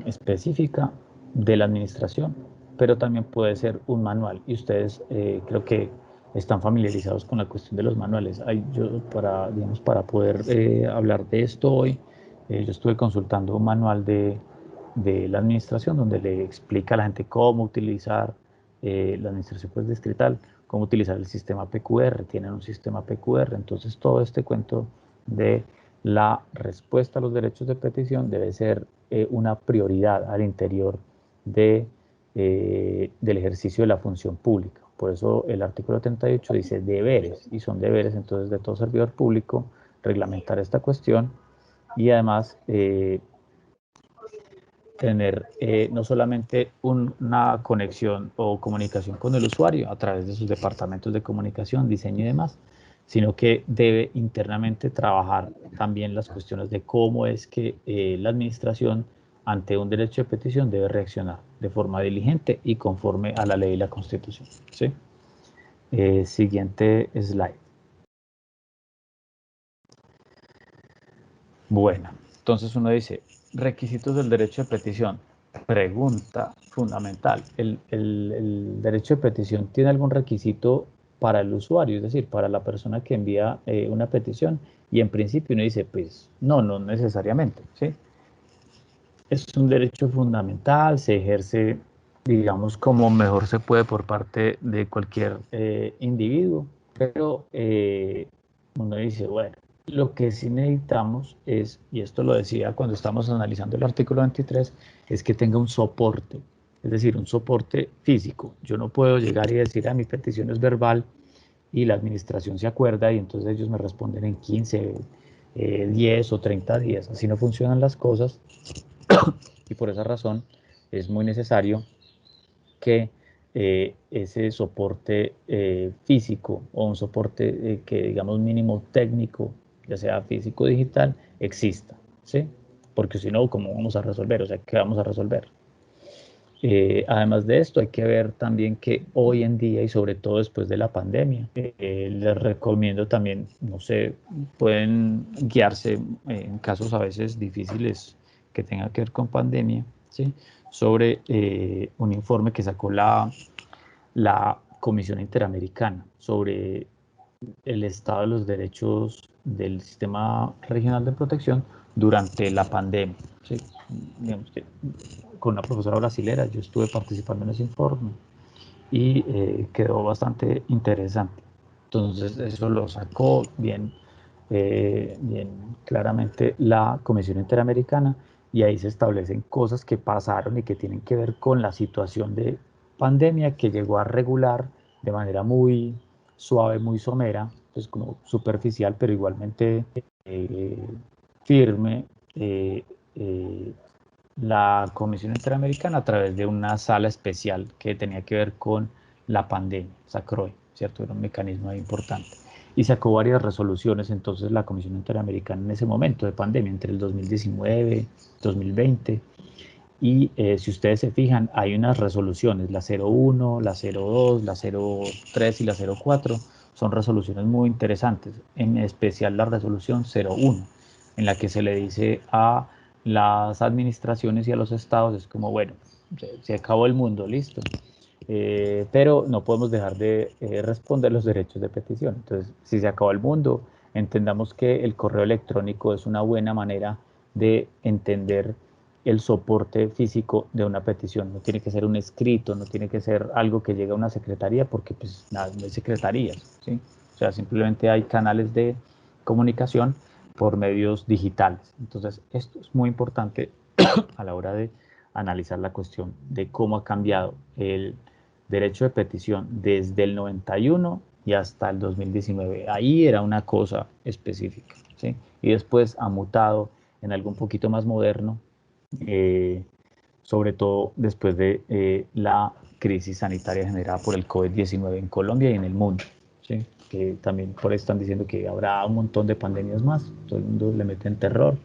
específica de la administración, pero también puede ser un manual, y ustedes creo que están familiarizados con la cuestión de los manuales. Digamos, para poder hablar de esto hoy, yo estuve consultando un manual de la administración donde le explica a la gente cómo utilizar la administración pues, distrital, cómo utilizar el sistema PQR, tienen un sistema PQR, entonces todo este cuento de la respuesta a los derechos de petición debe ser una prioridad al interior del ejercicio de la función pública. Por eso el artículo 38 dice deberes, y son deberes entonces de todo servidor público reglamentar esta cuestión, y además tener no solamente una conexión o comunicación con el usuario a través de sus departamentos de comunicación, diseño y demás, sino que debe internamente trabajar también las cuestiones de cómo es que la administración ante un derecho de petición debe reaccionar de forma diligente y conforme a la ley y la Constitución, ¿sí? Siguiente slide. Bueno, entonces uno dice, requisitos del derecho de petición. Pregunta fundamental, ¿el derecho de petición tiene algún requisito para el usuario, es decir, para la persona que envía una petición? Y en principio uno dice, pues no necesariamente, ¿sí? Es un derecho fundamental, se ejerce, digamos, como mejor se puede por parte de cualquier individuo, pero uno dice, bueno, lo que sí necesitamos es, y esto lo decía cuando estamos analizando el artículo 23, es que tenga un soporte, es decir, un soporte físico. Yo no puedo llegar y decir, mi petición es verbal, y la administración se acuerda y entonces ellos me responden en 15, 10 o 30 días. Así no funcionan las cosas, y por esa razón es muy necesario que ese soporte físico, o un soporte que digamos mínimo técnico, ya sea físico o digital, exista, ¿sí? Porque si no, ¿cómo vamos a resolver? O sea, ¿qué vamos a resolver? Además de esto, hay que ver también que hoy en día, y sobre todo después de la pandemia, les recomiendo también, no sé, pueden guiarse en casos a veces difíciles que tengan que ver con pandemia, ¿sí? Sobre un informe que sacó la Comisión Interamericana sobre el estado de los derechos del Sistema Regional de Protección durante la pandemia, ¿sí? Digamos que con una profesora brasilera yo estuve participando en ese informe, y quedó bastante interesante. Entonces eso lo sacó bien claramente la Comisión Interamericana, y ahí se establecen cosas que pasaron y que tienen que ver con la situación de pandemia que llegó a regular de manera muy suave, muy somera, pues como superficial, pero igualmente eh, firme, eh, la Comisión Interamericana a través de una sala especial que tenía que ver con la pandemia, SACROI, ¿cierto? Era un mecanismo importante. Y sacó varias resoluciones, entonces la Comisión Interamericana en ese momento de pandemia, entre el 2019, 2020, y si ustedes se fijan, hay unas resoluciones, la 01, la 02, la 03 y la 04, son resoluciones muy interesantes, en especial la resolución 01, en la que se le dice a las administraciones y a los estados, es como, bueno, se acabó el mundo, listo, pero no podemos dejar de responder los derechos de petición. Entonces, si se acabó el mundo, entendamos que el correo electrónico es una buena manera de entender el soporte físico de una petición. No tiene que ser un escrito, no tiene que ser algo que llegue a una secretaría, porque pues nada, no hay secretarías, ¿sí? O sea, simplemente hay canales de comunicación por medios digitales. Entonces, esto es muy importante a la hora de analizar la cuestión de cómo ha cambiado el derecho de petición desde el 91 y hasta el 2019. Ahí era una cosa específica, ¿sí? Y después ha mutado en algo un poquito más moderno, eh, sobre todo después de la crisis sanitaria generada por el COVID-19 en Colombia y en el mundo, ¿sí? Que también por eso están diciendo que habrá un montón de pandemias más, todo el mundo le mete en terror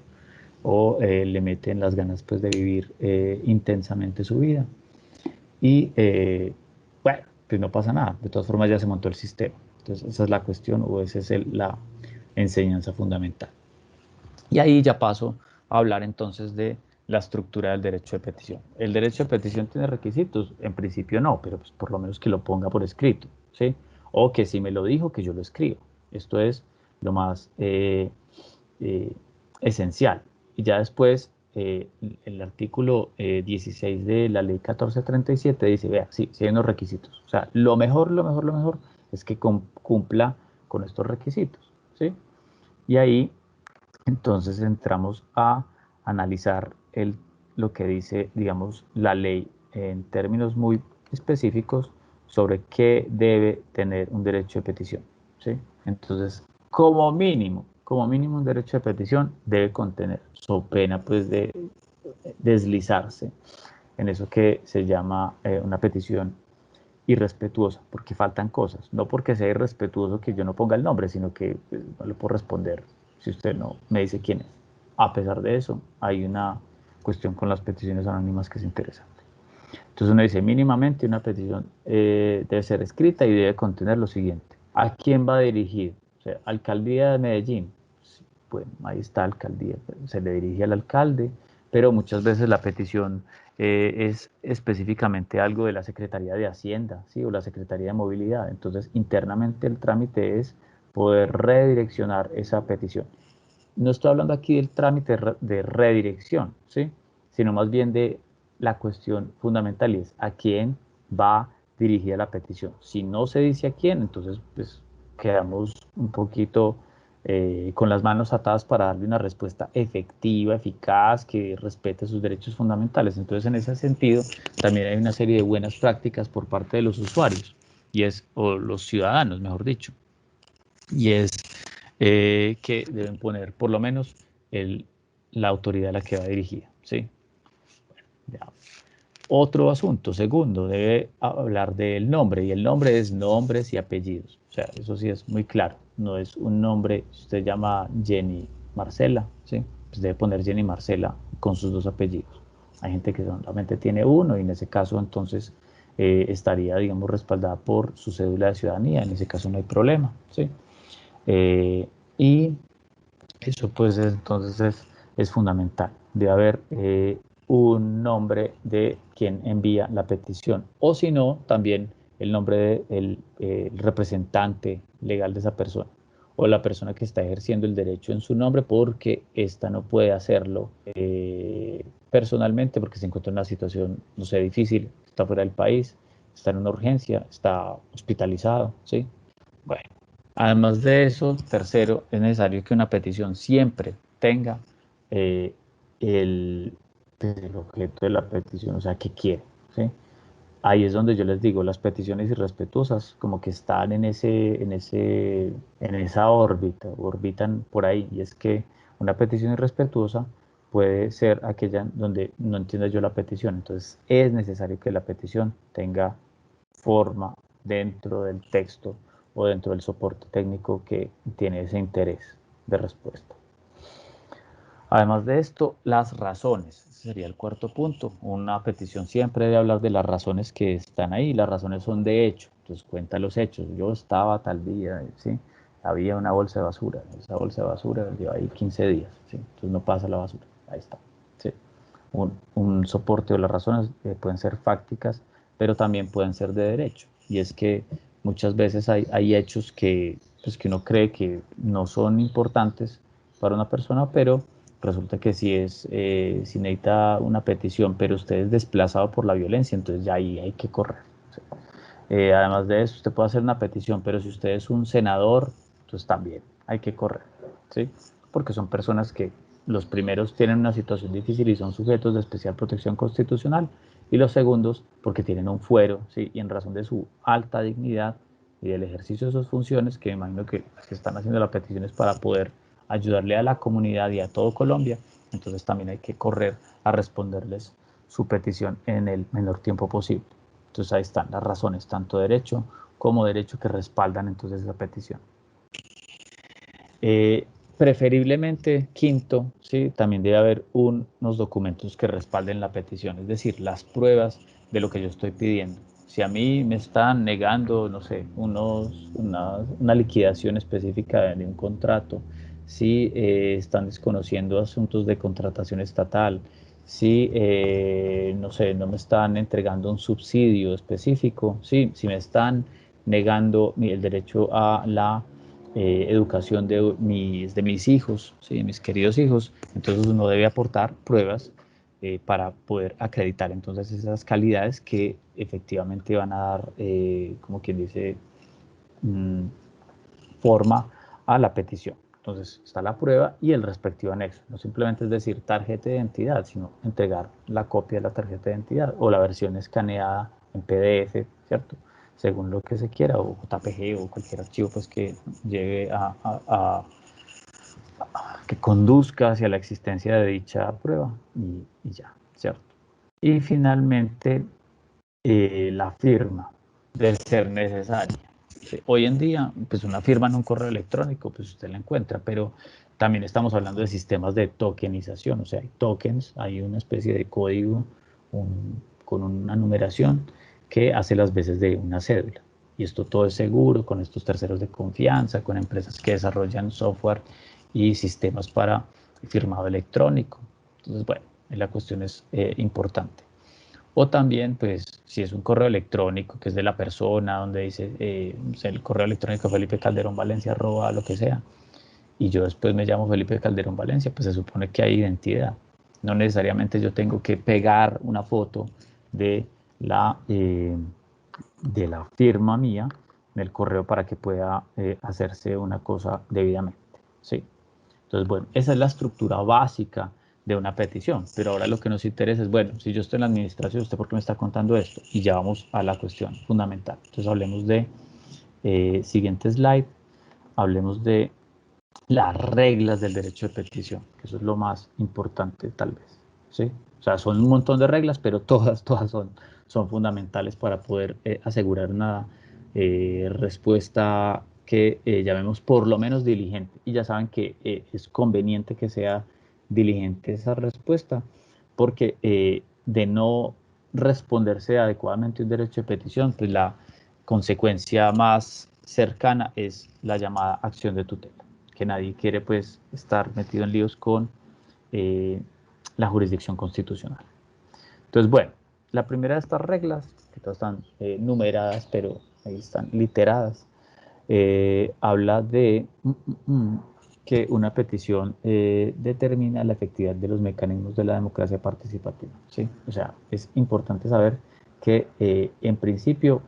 o le meten las ganas pues, de vivir intensamente su vida. Y bueno, pues no pasa nada, de todas formas ya se montó el sistema. Entonces esa es la cuestión o esa es la enseñanza fundamental. Y ahí ya paso a hablar entonces de la estructura del derecho de petición. ¿El derecho de petición tiene requisitos? En principio no, pero pues por lo menos que lo ponga por escrito, ¿sí? O que si me lo dijo, que yo lo escriba. Esto es lo más eh, esencial. Y ya después, el artículo 16 de la ley 1437 dice, vea, sí, sí hay unos requisitos. O sea, lo mejor es que cumpla con estos requisitos, ¿sí? Y ahí entonces entramos a analizar lo que dice, digamos, la ley en términos muy específicos sobre qué debe tener un derecho de petición, ¿sí? Entonces, como mínimo un derecho de petición debe contener, so pena pues de deslizarse en eso que se llama una petición irrespetuosa, porque faltan cosas, no porque sea irrespetuoso que yo no ponga el nombre, sino que pues, no le puedo responder si usted no me dice quién es. A pesar de eso, hay una cuestión con las peticiones anónimas que es interesante. Entonces uno dice, mínimamente una petición debe ser escrita y debe contener lo siguiente. ¿A quién va dirigir? O sea, alcaldía de Medellín. Bueno, ahí está alcaldía, se le dirige al alcalde, pero muchas veces la petición es específicamente algo de la Secretaría de Hacienda, ¿sí? O la Secretaría de Movilidad. Entonces, internamente el trámite es poder redireccionar esa petición. No estoy hablando aquí del trámite de redirección, ¿sí? Sino más bien de la cuestión fundamental y es a quién va dirigida la petición. Si no se dice a quién, entonces pues quedamos un poquito con las manos atadas para darle una respuesta efectiva, eficaz, que respete sus derechos fundamentales. Entonces, en ese sentido, también hay una serie de buenas prácticas por parte de los usuarios, o los ciudadanos, mejor dicho, y es que deben poner por lo menos la autoridad a la que va dirigida, ¿sí? Ya. Otro asunto, segundo, debe hablar del nombre, y el nombre es nombres y apellidos. O sea, eso sí es muy claro. No es un nombre, si usted llama Jenny Marcela, ¿sí? Pues debe poner Jenny Marcela con sus dos apellidos. Hay gente que solamente tiene uno y en ese caso entonces estaría, digamos, respaldada por su cédula de ciudadanía. En ese caso no hay problema, ¿sí? Y eso pues entonces es fundamental. Debe haber un nombre de quien envía la petición o si no, también el nombre del representante legal de esa persona o la persona que está ejerciendo el derecho en su nombre porque ésta no puede hacerlo personalmente porque se encuentra en una situación, no sé, difícil, está fuera del país, está en una urgencia, está hospitalizado, ¿sí? Bueno, además de eso, tercero, es necesario que una petición siempre tenga eh, el, pues, el objeto de la petición, o sea, qué quiere, ¿sí? Ahí es donde yo les digo, las peticiones irrespetuosas como que están en esa órbita, orbitan por ahí, y es que una petición irrespetuosa puede ser aquella donde no entienda yo la petición, entonces es necesario que la petición tenga forma dentro del texto o dentro del soporte técnico que tiene ese interés de respuesta. Además de esto, las razones. Ese sería el cuarto punto. Una petición siempre debe hablar de las razones que están ahí. Las razones son de hecho. Entonces cuenta los hechos. Yo estaba tal día, ¿sí? Había una bolsa de basura. Esa bolsa de basura lleva ahí 15 días, ¿sí? Entonces no pasa la basura. Ahí está, ¿sí? Un soporte o las razones pueden ser fácticas, pero también pueden ser de derecho. Y es que muchas veces hay hechos que, pues, que uno cree que no son importantes para una persona, pero resulta que si necesita una petición, pero usted es desplazado por la violencia, entonces ya ahí hay que correr. ¿Sí? Además de eso, usted puede hacer una petición, pero si usted es un senador, entonces también hay que correr, ¿sí? Porque son personas que los primeros tienen una situación difícil y son sujetos de especial protección constitucional, y los segundos porque tienen un fuero, ¿sí? Y en razón de su alta dignidad y del ejercicio de sus funciones, que me imagino que están haciendo las peticiones para poder ayudarle a la comunidad y a todo Colombia, entonces también hay que correr a responderles su petición en el menor tiempo posible. Entonces ahí están las razones, tanto derecho como derecho, que respaldan entonces esa petición. Preferiblemente, quinto, ¿sí? También debe haber unos documentos que respalden la petición, es decir, las pruebas de lo que yo estoy pidiendo. Si a mí me están negando, no sé, una liquidación específica de un contrato, si están desconociendo asuntos de contratación estatal, si, no sé, no me están entregando un subsidio específico, si me están negando el derecho a la educación de mis hijos, ¿sí? De mis queridos hijos, entonces uno debe aportar pruebas para poder acreditar entonces esas calidades que efectivamente van a dar, como quien dice, mmm, forma a la petición. Entonces está la prueba y el respectivo anexo. No simplemente es decir tarjeta de identidad, sino entregar la copia de la tarjeta de identidad o la versión escaneada en PDF, ¿cierto? Según lo que se quiera, o JPG o cualquier archivo pues, que llegue que conduzca hacia la existencia de dicha prueba y ya, ¿cierto? Y finalmente, la firma de ser necesaria. Sí, hoy en día, pues una firma en un correo electrónico, pues usted la encuentra, pero también estamos hablando de sistemas de tokenización, o sea, hay tokens, hay una especie de código con una numeración que hace las veces de una cédula. Y esto todo es seguro con estos terceros de confianza, con empresas que desarrollan software y sistemas para firmado electrónico. Entonces, bueno, la cuestión es importante. O también, pues, si es un correo electrónico que es de la persona, donde dice el correo electrónico Felipe Calderón Valencia, arroba, lo que sea, y yo después me llamo Felipe Calderón Valencia, pues se supone que hay identidad. No necesariamente yo tengo que pegar una foto de de la firma mía en el correo para que pueda hacerse una cosa debidamente. ¿Sí? Entonces, bueno, esa es la estructura básica de una petición, pero ahora lo que nos interesa es, bueno, si yo estoy en la administración, ¿usted por qué me está contando esto? Y ya vamos a la cuestión fundamental. Entonces, hablemos de, siguiente slide, hablemos de las reglas del derecho de petición, que eso es lo más importante tal vez, ¿sí? O sea, son un montón de reglas, pero todas son fundamentales para poder asegurar una respuesta que llamemos por lo menos diligente. Y ya saben que es conveniente que sea diligente esa respuesta, porque de no responderse adecuadamente un derecho de petición, pues la consecuencia más cercana es la llamada acción de tutela, que nadie quiere pues estar metido en líos con eh, la jurisdicción constitucional. Entonces, bueno, la primera de estas reglas, que todas están numeradas, pero ahí están literadas, habla de que una petición determina la efectividad de los mecanismos de la democracia participativa, ¿sí? O sea, es importante saber que en principio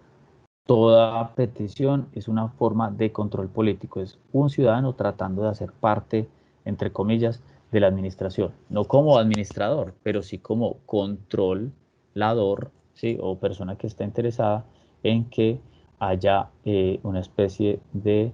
toda petición es una forma de control político, es un ciudadano tratando de hacer parte, entre comillas, de la administración, no como administrador, pero sí como controlador, ¿sí? O persona que está interesada en que haya una especie de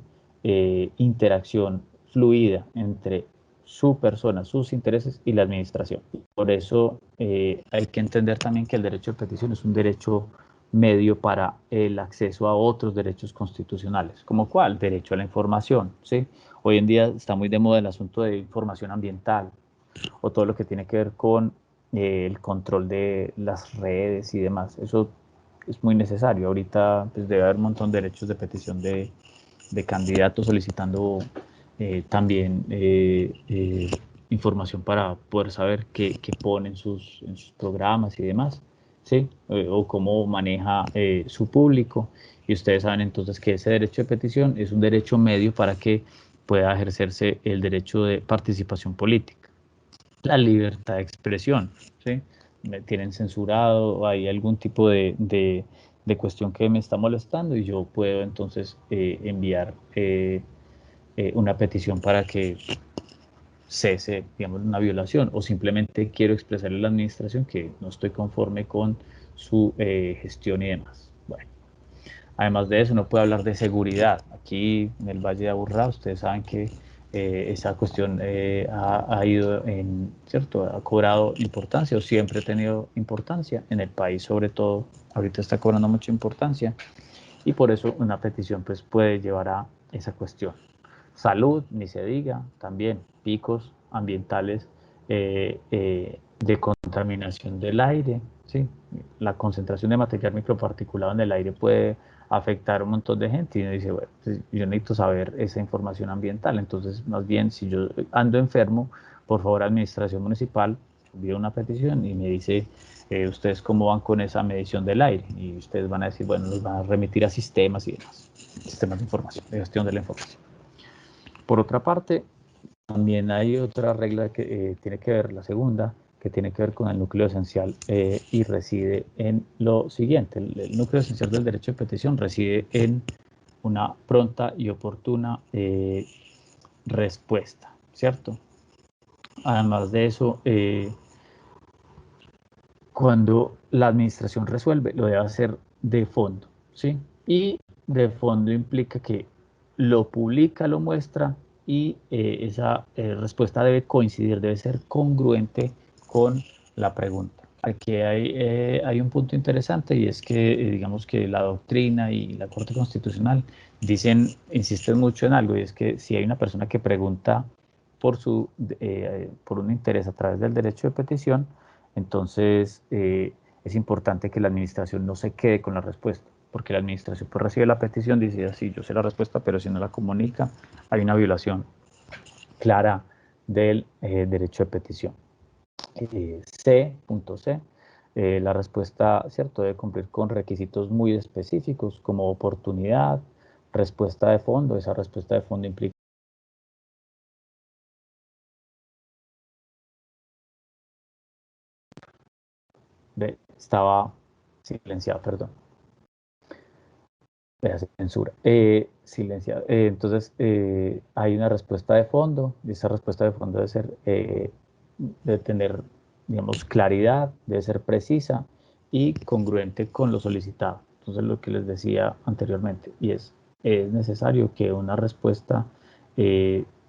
interacción fluida entre su persona, sus intereses y la administración. Por eso hay que entender también que el derecho de petición es un derecho medio para el acceso a otros derechos constitucionales, como cuál, derecho a la información, ¿sí? Hoy en día está muy de moda el asunto de información ambiental o todo lo que tiene que ver con el control de las redes y demás. Eso es muy necesario. Ahorita pues, debe haber un montón de derechos de petición de candidatos solicitando también información para poder saber qué ponen en sus programas y demás, ¿sí? O cómo maneja su público. Y ustedes saben entonces que ese derecho de petición es un derecho medio para que pueda ejercerse el derecho de participación política. la libertad de expresión, ¿sí? Me tienen censurado, o hay algún tipo de cuestión que me está molestando y yo puedo entonces enviar una petición para que cese, digamos, una violación, o simplemente quiero expresarle a la administración que no estoy conforme con su gestión y demás. Bueno, además de eso, no puedo hablar de seguridad. Aquí en el Valle de Aburrá, ustedes saben que esa cuestión ha ido en, ¿cierto? Ha cobrado importancia o siempre ha tenido importancia en el país, sobre todo ahorita está cobrando mucha importancia y por eso una petición pues puede llevar a esa cuestión. Salud, ni se diga, también picos ambientales de contaminación del aire, ¿sí? La concentración de material microparticulado en el aire puede afectar a un montón de gente y uno dice, bueno, pues yo necesito saber esa información ambiental, entonces más bien si yo ando enfermo, por favor administración municipal, envío una petición y me dice ustedes cómo van con esa medición del aire y ustedes van a decir, bueno, nos van a remitir a sistemas y demás, sistemas de información, de gestión de la información. Por otra parte, también hay otra regla que tiene que ver, la segunda, que tiene que ver con el núcleo esencial y reside en lo siguiente. El núcleo esencial del derecho de petición reside en una pronta y oportuna respuesta, ¿cierto? Además de eso, cuando la administración resuelve, lo debe hacer de fondo, ¿sí? Y de fondo implica que lo publica, lo muestra y esa respuesta debe coincidir, debe ser congruente con la pregunta. Aquí hay un punto interesante y es que digamos que la doctrina y la Corte Constitucional insisten mucho en algo y es que si hay una persona que pregunta por un interés a través del derecho de petición, entonces es importante que la administración no se quede con la respuesta, porque la administración pues recibe la petición, dice, sí, yo sé la respuesta, pero si no la comunica, hay una violación clara del derecho de petición. C.C. La respuesta, ¿cierto?, debe cumplir con requisitos muy específicos como oportunidad, respuesta de fondo. Esa respuesta de fondo implica estaba silenciado, perdón. Censura. Silenciado. Entonces, hay una respuesta de fondo, y esa respuesta de fondo debe ser, debe tener, digamos, claridad, debe ser precisa y congruente con lo solicitado. Entonces, lo que les decía anteriormente, y es necesario que una respuesta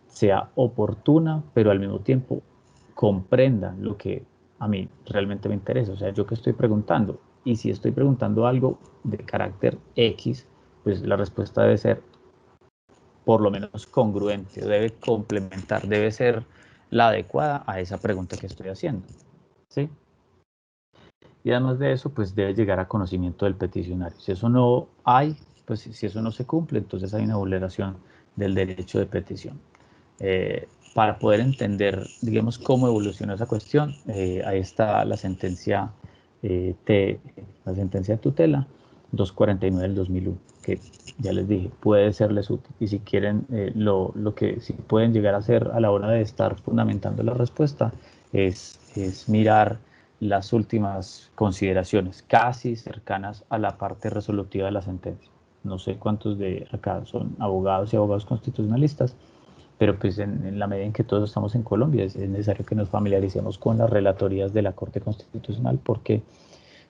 sea oportuna, pero al mismo tiempo comprenda lo que a mí realmente me interesa. O sea, yo que estoy preguntando, y si estoy preguntando algo de carácter X, pues la respuesta debe ser por lo menos congruente, debe complementar, debe ser la adecuada a esa pregunta que estoy haciendo, ¿sí? Y además de eso, pues debe llegar a conocimiento del peticionario. Si eso no hay, pues si eso no se cumple, entonces hay una vulneración del derecho de petición. Para poder entender, digamos, cómo evolucionó esa cuestión, ahí está la sentencia, la sentencia de tutela 249 del 2001, que ya les dije, puede serles útil. Y si quieren, lo que sí pueden llegar a hacer a la hora de estar fundamentando la respuesta es mirar las últimas consideraciones, casi cercanas a la parte resolutiva de la sentencia. No sé cuántos de acá son abogados y abogados constitucionalistas, pero pues en la medida en que todos estamos en Colombia es necesario que nos familiaricemos con las relatorías de la Corte Constitucional porque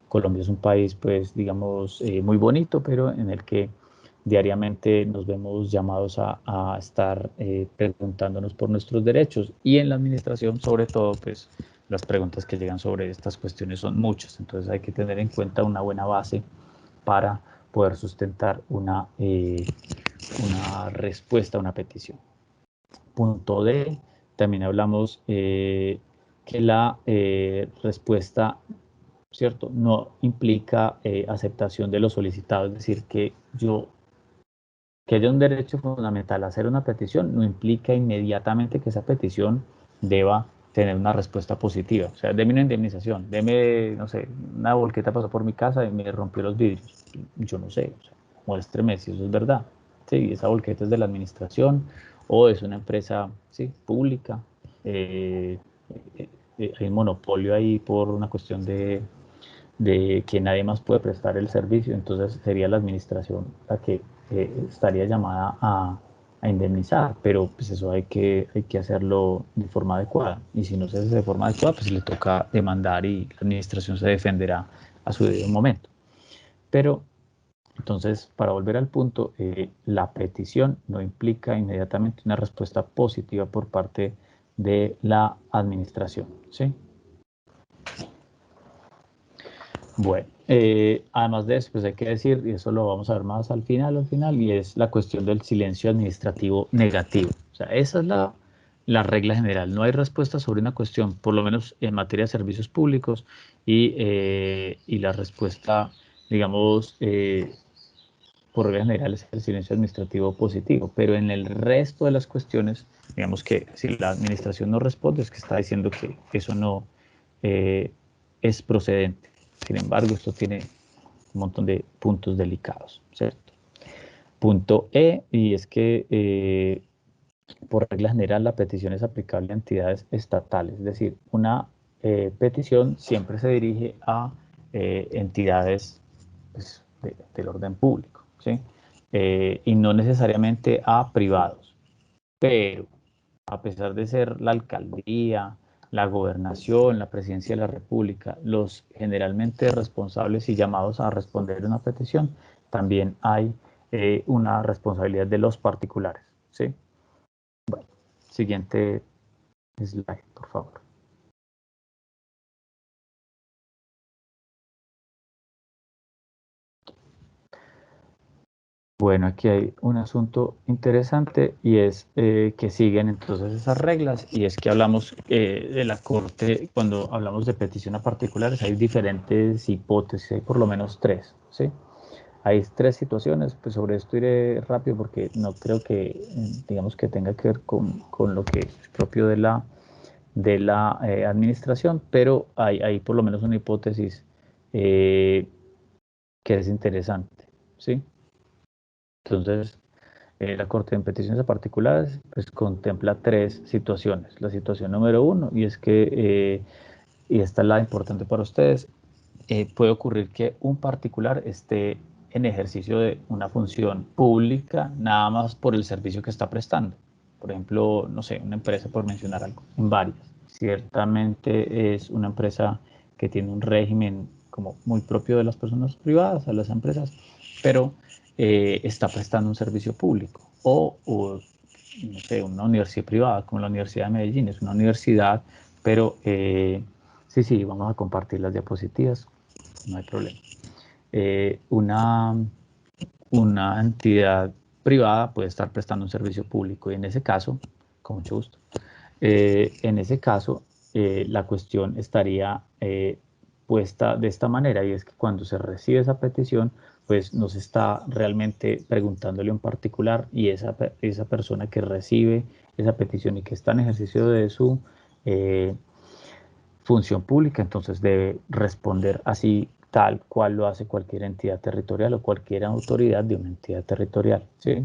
Colombia es un país pues digamos muy bonito, pero en el que diariamente nos vemos llamados a estar preguntándonos por nuestros derechos y en la administración sobre todo pues las preguntas que llegan sobre estas cuestiones son muchas, entonces hay que tener en cuenta una buena base para poder sustentar una respuesta a una petición. Punto D, también hablamos que la respuesta, ¿cierto?, no implica aceptación de lo solicitado, es decir, que haya un derecho fundamental a hacer una petición no implica inmediatamente que esa petición deba tener una respuesta positiva. O sea, deme una indemnización, deme, no sé, una volqueta pasó por mi casa y me rompió los vidrios. Yo no sé, o sea, muéstreme si eso es verdad. Sí, esa volqueta es de la administración o es una empresa, sí, pública, eh, hay un monopolio ahí por una cuestión de que nadie más puede prestar el servicio, entonces sería la administración la que estaría llamada a indemnizar, pero pues eso hay que hacerlo de forma adecuada, y si no se hace de forma adecuada, pues le toca demandar y la administración se defenderá a su debido momento. Pero entonces, para volver al punto, la petición no implica inmediatamente una respuesta positiva por parte de la administración, ¿sí? Bueno, además de eso, pues hay que decir, y eso lo vamos a ver más al final, y es la cuestión del silencio administrativo negativo. O sea, esa es la regla general. No hay respuesta sobre una cuestión, por lo menos en materia de servicios públicos, y la respuesta, digamos, por regla general es el silencio administrativo positivo, pero en el resto de las cuestiones, digamos que si la administración no responde, es que está diciendo que eso no es procedente. Sin embargo, esto tiene un montón de puntos delicados, ¿cierto? Punto E, y es que por regla general la petición es aplicable a entidades estatales, es decir, una petición siempre se dirige a entidades pues, del orden público, ¿sí? Y no necesariamente a privados, pero a pesar de ser la alcaldía, la gobernación, la presidencia de la república, los generalmente responsables y llamados a responder una petición, también hay una responsabilidad de los particulares, ¿sí? Bueno, siguiente slide, por favor. Bueno, aquí hay un asunto interesante y es que siguen entonces esas reglas, y es que hablamos de la Corte, cuando hablamos de petición a particulares hay diferentes hipótesis, hay por lo menos tres, ¿sí? Hay tres situaciones, pues sobre esto iré rápido porque no creo que, digamos, que tenga que ver con lo que es propio de la administración, pero hay por lo menos una hipótesis que es interesante, ¿sí? Entonces, la Corte en peticiones a particulares pues, contempla tres situaciones. La situación número uno, y es que, y esta es la importante para ustedes, puede ocurrir que un particular esté en ejercicio de una función pública nada más por el servicio que está prestando. Por ejemplo, no sé, una empresa, por mencionar algo, en varias. Ciertamente es una empresa que tiene un régimen como muy propio de las personas privadas, a las empresas, pero está prestando un servicio público. O no sé, una universidad privada como la Universidad de Medellín, es una universidad, pero sí, vamos a compartir las diapositivas, no hay problema. Una entidad privada puede estar prestando un servicio público, y en ese caso, con mucho gusto, en ese caso la cuestión estaría puesta de esta manera, y es que cuando se recibe esa petición, pues no se está realmente preguntándole a un particular, y esa persona que recibe esa petición y que está en ejercicio de su función pública, entonces debe responder así tal cual lo hace cualquier entidad territorial o cualquier autoridad de una entidad territorial, ¿sí?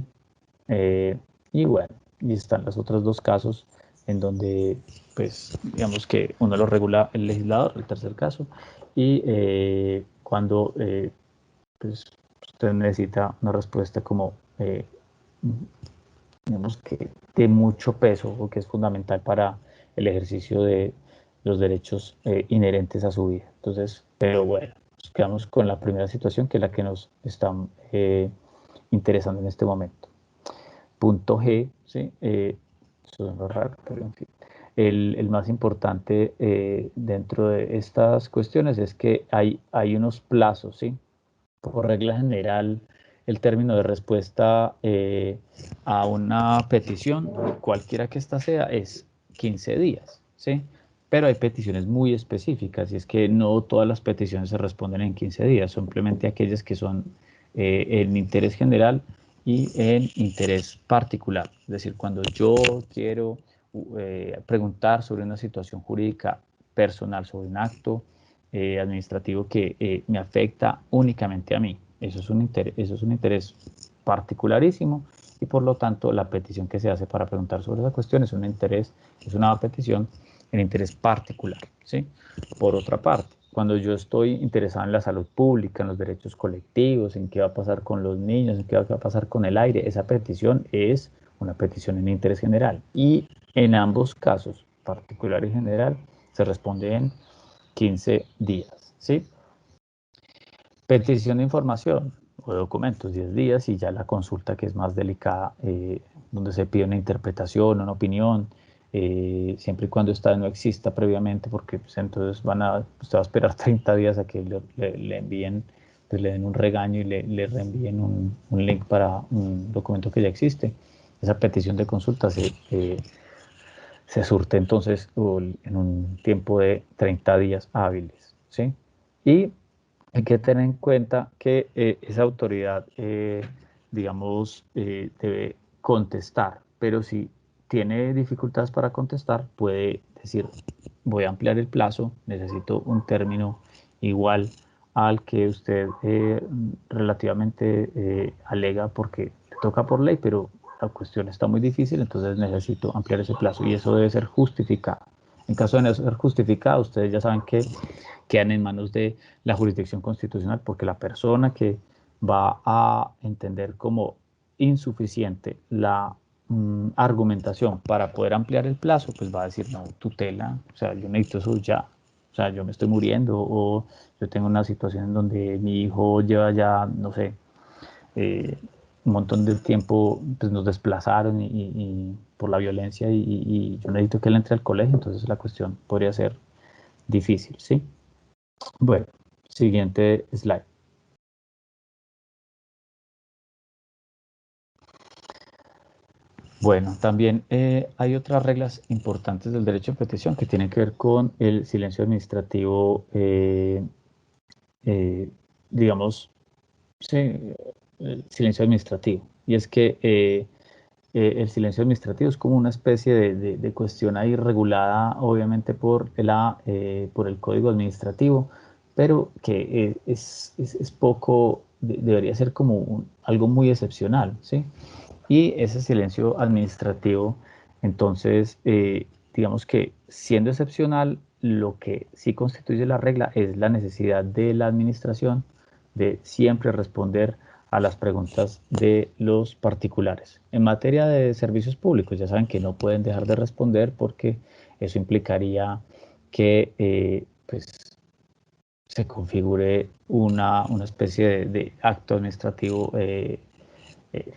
Y bueno, y están los otros dos casos en donde, pues, digamos que uno lo regula el legislador, el tercer caso, y cuando pues, usted necesita una respuesta como, digamos que de mucho peso o que es fundamental para el ejercicio de los derechos inherentes a su vida. Entonces, pero bueno, nos quedamos con la primera situación, que es la que nos está interesando en este momento. Punto G, ¿sí? Eso es lo raro, pero en fin. El más importante dentro de estas cuestiones es que hay unos plazos, ¿sí? Por regla general, el término de respuesta a una petición, cualquiera que ésta sea, es 15 días, ¿sí? Pero hay peticiones muy específicas, y es que no todas las peticiones se responden en 15 días, simplemente aquellas que son en interés general y en interés particular. Es decir, cuando yo quiero preguntar sobre una situación jurídica personal, sobre un acto administrativo que me afecta únicamente a mí. Eso es un interés particularísimo, y por lo tanto la petición que se hace para preguntar sobre esa cuestión es un interés, es una petición el interés particular, ¿sí? Por otra parte, cuando yo estoy interesado en la salud pública, en los derechos colectivos, en qué va a pasar con los niños, en qué va a pasar con el aire, esa petición es una petición en interés general. Y en ambos casos, particular y general, se responde en 15 días, ¿sí? Petición de información o documentos, 10 días, y ya la consulta, que es más delicada, donde se pide una interpretación, una opinión, siempre y cuando esta no exista previamente, porque pues, entonces usted va a esperar 30 días a que le envíen, pues le den un regaño y le reenvíen un link para un documento que ya existe. Esa petición de consulta se surte entonces en un tiempo de 30 días hábiles, ¿sí? Y hay que tener en cuenta que esa autoridad, digamos, debe contestar, pero si tiene dificultades para contestar, puede decir, voy a ampliar el plazo, necesito un término igual al que usted relativamente alega porque le toca por ley, pero la cuestión está muy difícil, entonces necesito ampliar ese plazo y eso debe ser justificado. En caso de no ser justificado, ustedes ya saben que quedan en manos de la jurisdicción constitucional, porque la persona que va a entender como insuficiente la argumentación para poder ampliar el plazo, pues va a decir, no, tutela, o sea, yo necesito eso ya, o sea, yo me estoy muriendo, o yo tengo una situación en donde mi hijo lleva ya, no sé, un montón de tiempo, pues nos desplazaron por la violencia y yo necesito que él entre al colegio, entonces la cuestión podría ser difícil, ¿sí? Bueno, siguiente slide. Bueno, también hay otras reglas importantes del derecho de petición que tienen que ver con el silencio administrativo, eh, digamos, sí, el silencio administrativo. Y es que el silencio administrativo es como una especie de cuestión ahí regulada, obviamente, por el Código Administrativo, pero que es poco, debería ser como algo muy excepcional, ¿sí? Y ese silencio administrativo, entonces, digamos que siendo excepcional, lo que sí constituye la regla es la necesidad de la administración de siempre responder a las preguntas de los particulares. En materia de servicios públicos, ya saben que no pueden dejar de responder porque eso implicaría que pues, se configure una especie de acto administrativo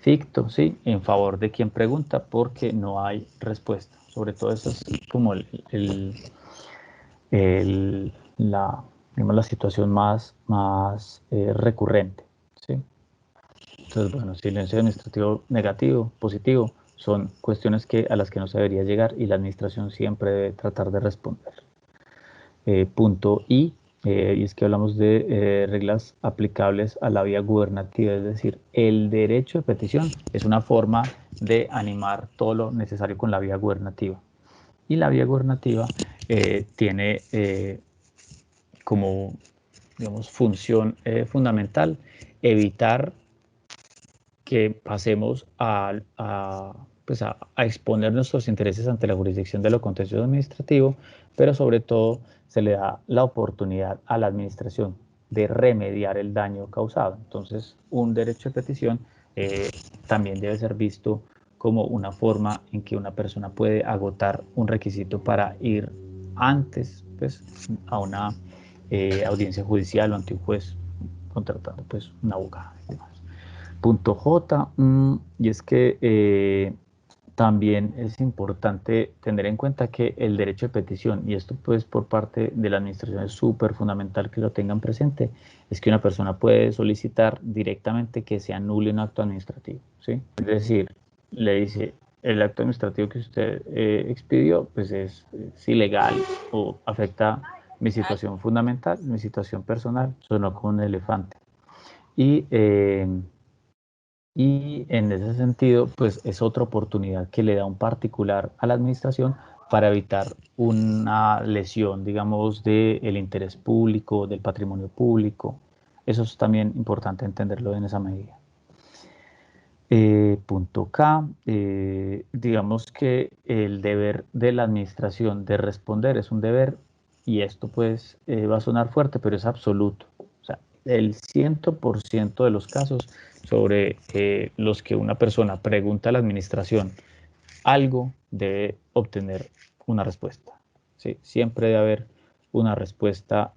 ficto, ¿sí? En favor de quien pregunta porque no hay respuesta. Sobre todo eso es como digamos, la situación más recurrente, ¿sí? Entonces, bueno, silencio administrativo negativo, positivo, son cuestiones a las que no se debería llegar y la administración siempre debe tratar de responder. Punto I, y es que hablamos de reglas aplicables a la vía gubernativa, es decir, el derecho de petición es una forma de animar todo lo necesario con la vía gubernativa. Y la vía gubernativa tiene como, digamos, función fundamental evitar que pasemos pues a exponer nuestros intereses ante la jurisdicción de lo contencioso administrativo, pero sobre todo se le da la oportunidad a la administración de remediar el daño causado. Entonces, un derecho de petición también debe ser visto como una forma en que una persona puede agotar un requisito para ir antes, pues, a una audiencia judicial o ante un juez, contratando pues un abogado y demás. Punto J, y es que también es importante tener en cuenta que el derecho de petición, y esto pues por parte de la administración es súper fundamental que lo tengan presente, es que una persona puede solicitar directamente que se anule un acto administrativo, ¿sí? Es decir, le dice, el acto administrativo que usted expidió pues es ilegal o afecta mi situación fundamental, mi situación personal, sonó como un elefante. Y en ese sentido, pues es otra oportunidad que le da un particular a la administración para evitar una lesión, digamos, del interés público, del patrimonio público. Eso es también importante entenderlo en esa medida. Punto K, digamos que el deber de la administración de responder es un deber, y esto pues va a sonar fuerte, pero es absoluto. O sea, el 100% de los casos sobre los que una persona pregunta a la administración algo, debe obtener una respuesta. ¿Sí? Siempre debe haber una respuesta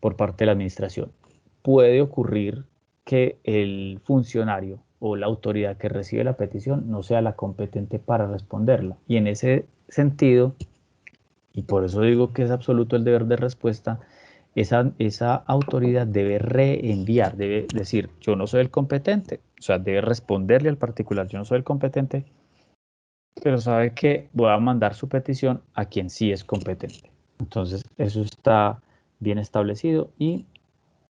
por parte de la administración. Puede ocurrir que el funcionario o la autoridad que recibe la petición no sea la competente para responderla. Y en ese sentido, y por eso digo que es absoluto el deber de respuesta, esa autoridad debe reenviar, debe decir, yo no soy el competente, o sea, debe responderle al particular, yo no soy el competente, pero sabe que voy a mandar su petición a quien sí es competente. Entonces, eso está bien establecido, y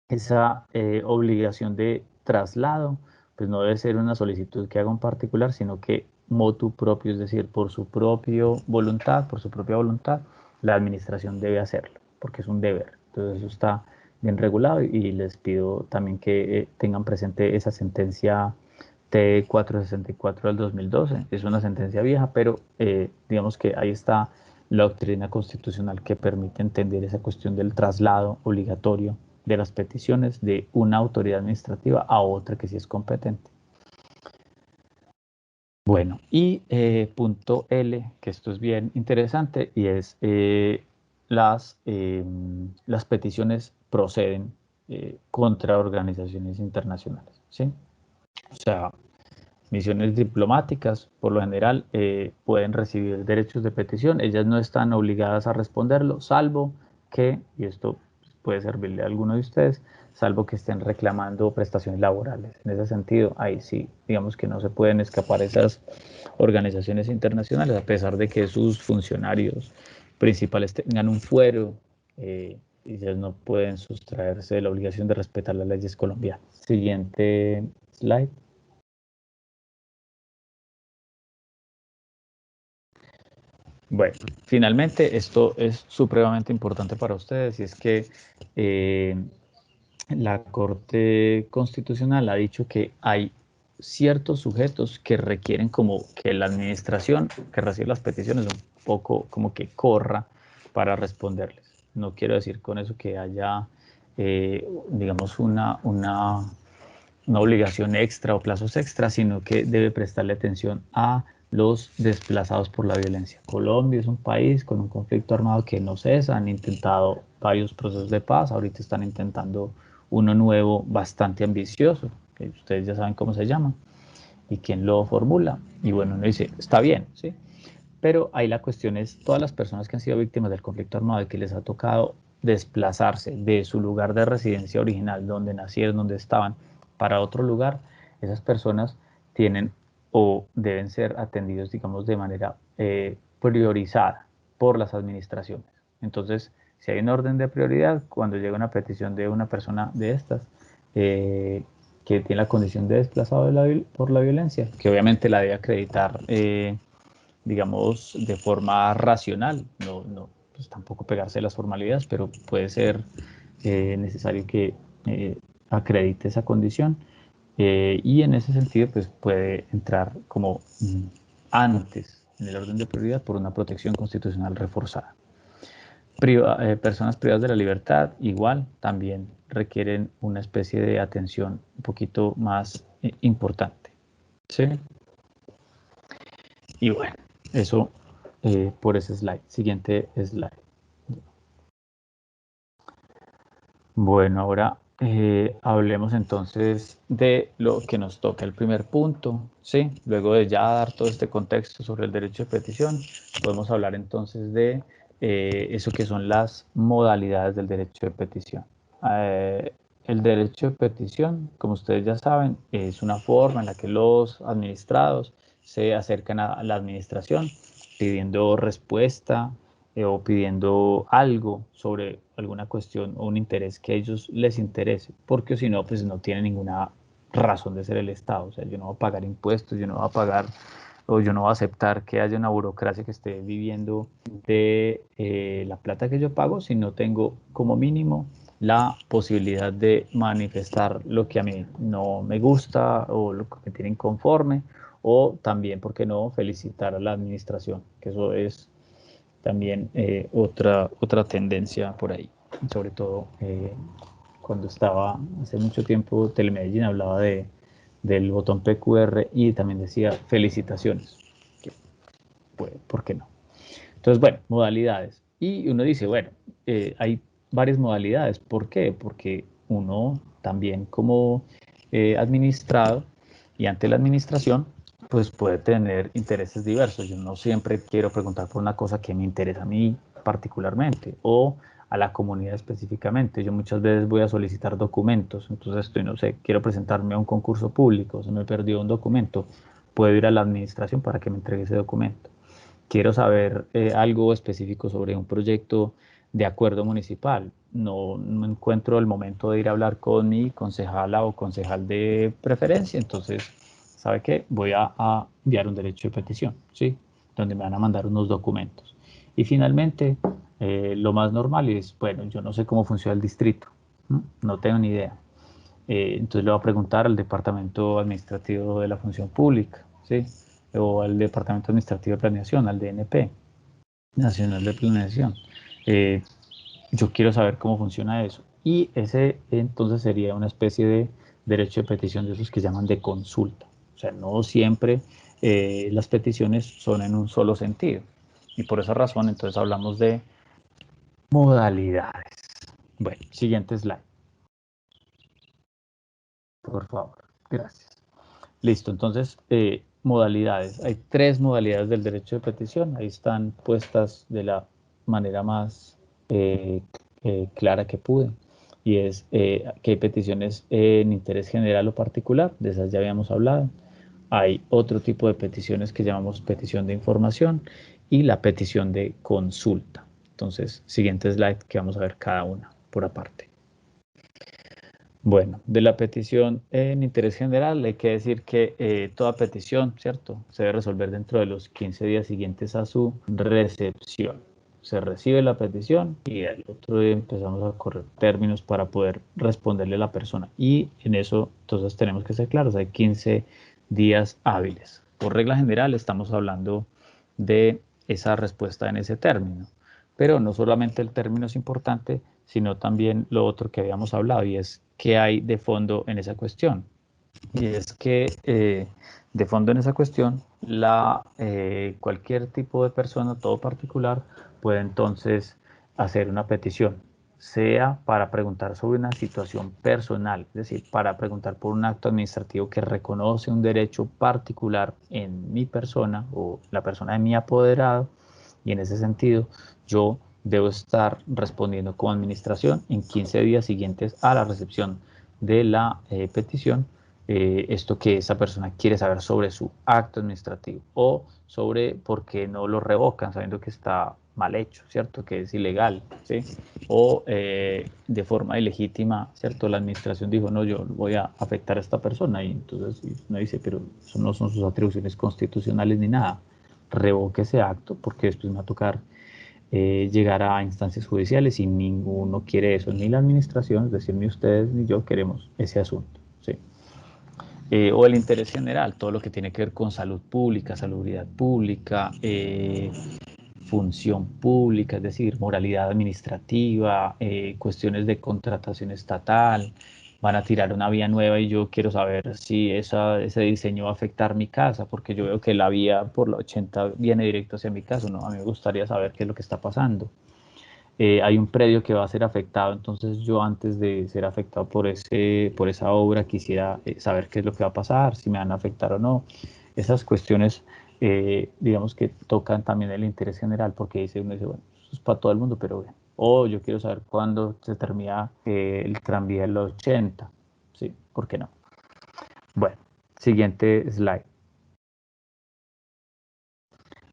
esa obligación de traslado, pues no debe ser una solicitud que haga un particular, sino que motu propio, es decir, por su propia voluntad, la administración debe hacerlo, porque es un deber. Entonces, eso está bien regulado, y les pido también que tengan presente esa sentencia T464 del 2012. Es una sentencia vieja, pero digamos que ahí está la doctrina constitucional que permite entender esa cuestión del traslado obligatorio de las peticiones de una autoridad administrativa a otra que sí es competente. Bueno, y punto L, que esto es bien interesante, y es las peticiones proceden contra organizaciones internacionales, ¿sí? O sea, misiones diplomáticas, por lo general, pueden recibir derechos de petición. Ellas no están obligadas a responderlo, salvo que, y esto puede servirle a alguno de ustedes, salvo que estén reclamando prestaciones laborales. En ese sentido, ahí sí, digamos que no se pueden escapar esas organizaciones internacionales, a pesar de que sus funcionarios principales tengan un fuero, ellas no pueden sustraerse de la obligación de respetar las leyes colombianas. Siguiente slide. Bueno, finalmente esto es supremamente importante para ustedes, y es que eh, la Corte Constitucional ha dicho que hay ciertos sujetos que requieren como que la administración que recibe las peticiones un poco como que corra para responderles. No quiero decir con eso que haya, digamos, una obligación extra o plazos extra, sino que debe prestarle atención a los desplazados por la violencia. Colombia es un país con un conflicto armado que no cesa, han intentado varios procesos de paz, ahorita están intentando uno nuevo bastante ambicioso, que ustedes ya saben cómo se llama y quién lo formula, y bueno, uno dice, está bien, ¿sí? Pero ahí la cuestión es todas las personas que han sido víctimas del conflicto armado y que les ha tocado desplazarse de su lugar de residencia original, donde nacieron, donde estaban, para otro lugar. Esas personas tienen o deben ser atendidos, digamos, de manera priorizada por las administraciones. Entonces, si hay un orden de prioridad, cuando llega una petición de una persona de estas, que tiene la condición de desplazado por la violencia, que obviamente la debe acreditar, digamos, de forma racional, no pues tampoco pegarse las formalidades, pero puede ser necesario que acredite esa condición, y en ese sentido pues puede entrar como antes en el orden de prioridad por una protección constitucional reforzada. Personas privadas de la libertad, igual, también requieren una especie de atención un poquito más importante. ¿Sí? Y bueno, eso por ese slide. Siguiente slide. Bueno, ahora hablemos entonces de lo que nos toca el primer punto, ¿sí? Luego de ya dar todo este contexto sobre el derecho de petición, podemos hablar entonces de eso que son las modalidades del derecho de petición. El derecho de petición, como ustedes ya saben, es una forma en la que los administrados se acercan a la administración pidiendo respuesta o pidiendo algo sobre alguna cuestión o un interés que a ellos les interese, porque si no, pues no tiene ninguna razón de ser el Estado. O sea, yo no voy a pagar impuestos, yo no voy a pagar o yo no voy a aceptar que haya una burocracia que esté viviendo de la plata que yo pago si no tengo como mínimo la posibilidad de manifestar lo que a mí no me gusta o lo que me tiene inconforme, o también, ¿por qué no?, felicitar a la administración, que eso es también otra tendencia por ahí. Sobre todo cuando estaba hace mucho tiempo, Telemedellín hablaba del botón PQR y también decía felicitaciones. Pues, ¿por qué no? Entonces, bueno, modalidades. Y uno dice, bueno, hay varias modalidades. ¿Por qué? Porque uno también como administrado y ante la administración, pues puede tener intereses diversos. Yo no siempre quiero preguntar por una cosa que me interesa a mí particularmente o a la comunidad específicamente. Yo muchas veces voy a solicitar documentos, entonces estoy, no sé, quiero presentarme a un concurso público, se me perdió un documento, puedo ir a la administración para que me entregue ese documento. Quiero saber algo específico sobre un proyecto de acuerdo municipal. No encuentro el momento de ir a hablar con mi concejala o concejal de preferencia, entonces, ¿sabe qué? Voy a enviar un derecho de petición, ¿sí? Donde me van a mandar unos documentos. Y finalmente, lo más normal es, bueno, yo no sé cómo funciona el distrito, no tengo ni idea. Entonces le voy a preguntar al Departamento Administrativo de la Función Pública, ¿sí? O al Departamento Administrativo de Planeación, al DNP, Nacional de Planeación. Eh, yo quiero saber cómo funciona eso. Y ese entonces sería una especie de derecho de petición de esos que llaman de consulta. O sea, no siempre las peticiones son en un solo sentido. Y por esa razón entonces hablamos de modalidades. Bueno, siguiente slide, por favor. Gracias. Listo, entonces, modalidades. Hay 3 modalidades del derecho de petición. Ahí están puestas de la manera más clara que pude. Y es que hay peticiones en interés general o particular, de esas ya habíamos hablado. Hay otro tipo de peticiones que llamamos petición de información y la petición de consulta. Entonces, siguiente slide que vamos a ver cada una por aparte. Bueno, de la petición en interés general hay que decir que toda petición, ¿cierto?, se debe resolver dentro de los 15 días siguientes a su recepción. Se recibe la petición y al otro día empezamos a correr términos para poder responderle a la persona. Y en eso entonces tenemos que ser claros, hay 15 días hábiles. Por regla general estamos hablando de esa respuesta en ese término. Pero no solamente el término es importante, sino también lo otro que habíamos hablado, y es qué hay de fondo en esa cuestión. Y es que de fondo en esa cuestión, cualquier tipo de persona, todo particular, puede entonces hacer una petición, sea para preguntar sobre una situación personal, es decir, para preguntar por un acto administrativo que reconoce un derecho particular en mi persona o la persona de mi apoderado, y en ese sentido yo debo estar respondiendo como administración en 15 días siguientes a la recepción de la petición, esto que esa persona quiere saber sobre su acto administrativo o sobre por qué no lo revocan sabiendo que está mal hecho, ¿cierto? Que es ilegal, ¿sí? O de forma ilegítima, ¿cierto? La administración dijo, no, yo voy a afectar a esta persona y entonces uno dice, pero eso no son sus atribuciones constitucionales ni nada. Revoque ese acto porque después me va a tocar llegar a instancias judiciales y ninguno quiere eso, ni la administración, es decir, ni ustedes ni yo queremos ese asunto, ¿sí? O el interés general, todo lo que tiene que ver con salud pública, salubridad pública, función pública, es decir, moralidad administrativa, cuestiones de contratación estatal. Van a tirar una vía nueva y yo quiero saber si ese diseño va a afectar mi casa, porque yo veo que la vía por la 80 viene directo hacia mi casa, ¿no? A mí me gustaría saber qué es lo que está pasando. Hay un predio que va a ser afectado, entonces yo antes de ser afectado por esa obra quisiera saber qué es lo que va a pasar, si me van a afectar o no. Esas cuestiones, digamos que tocan también el interés general, porque uno dice, bueno, eso es para todo el mundo, pero bueno. O yo quiero saber cuándo se termina el tranvía en los 80, ¿sí? ¿Por qué no? Bueno, siguiente slide.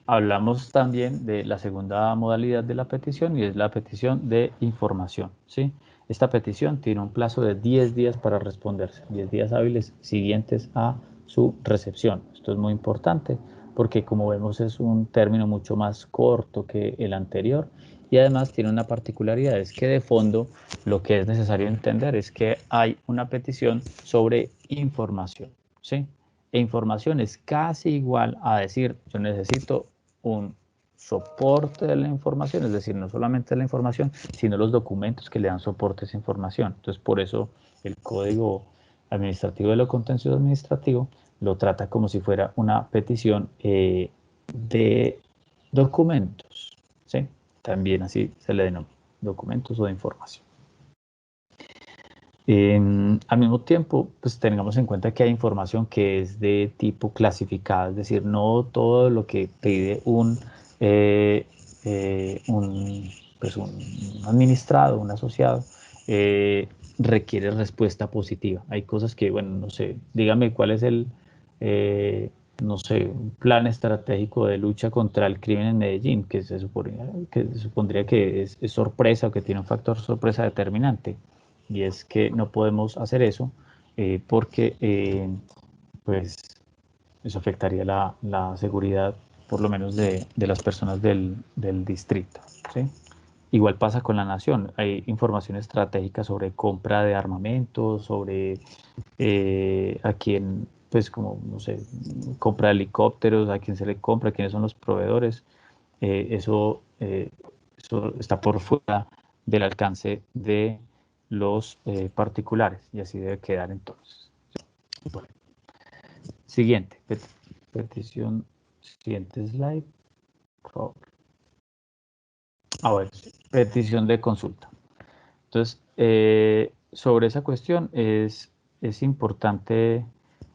Hablamos también de la segunda modalidad de la petición y es la petición de información, ¿sí? Esta petición tiene un plazo de 10 días para responderse, 10 días hábiles siguientes a su recepción. Esto es muy importante porque como vemos es un término mucho más corto que el anterior y además tiene una particularidad, es que de fondo lo que es necesario entender es que hay una petición sobre información, ¿sí? E información es casi igual a decir, yo necesito un soporte de la información, es decir, no solamente la información, sino los documentos que le dan soporte a esa información. Entonces, por eso el Código Administrativo de lo Contencioso Administrativo lo trata como si fuera una petición de documentos, ¿sí? También así se le denomina, documentos o de información. Al mismo tiempo, pues tengamos en cuenta que hay información que es de tipo clasificada, es decir, no todo lo que pide eh, pues un administrado, un asociado, requiere respuesta positiva. Hay cosas que, bueno, no sé, dígame cuál es no sé, un plan estratégico de lucha contra el crimen en Medellín, que se supondría que es sorpresa o que tiene un factor sorpresa determinante. Y es que no podemos hacer eso porque pues eso afectaría la seguridad, por lo menos de las personas del distrito, ¿sí? Igual pasa con la nación. Hay información estratégica sobre compra de armamento, sobre a quién, pues como, no sé, compra helicópteros, a quién se le compra, quiénes son los proveedores. Eso está por fuera del alcance de los particulares y así debe quedar entonces. Bueno, siguiente, petición, siguiente slide, por favor. Bueno, petición de consulta. Entonces, sobre esa cuestión es importante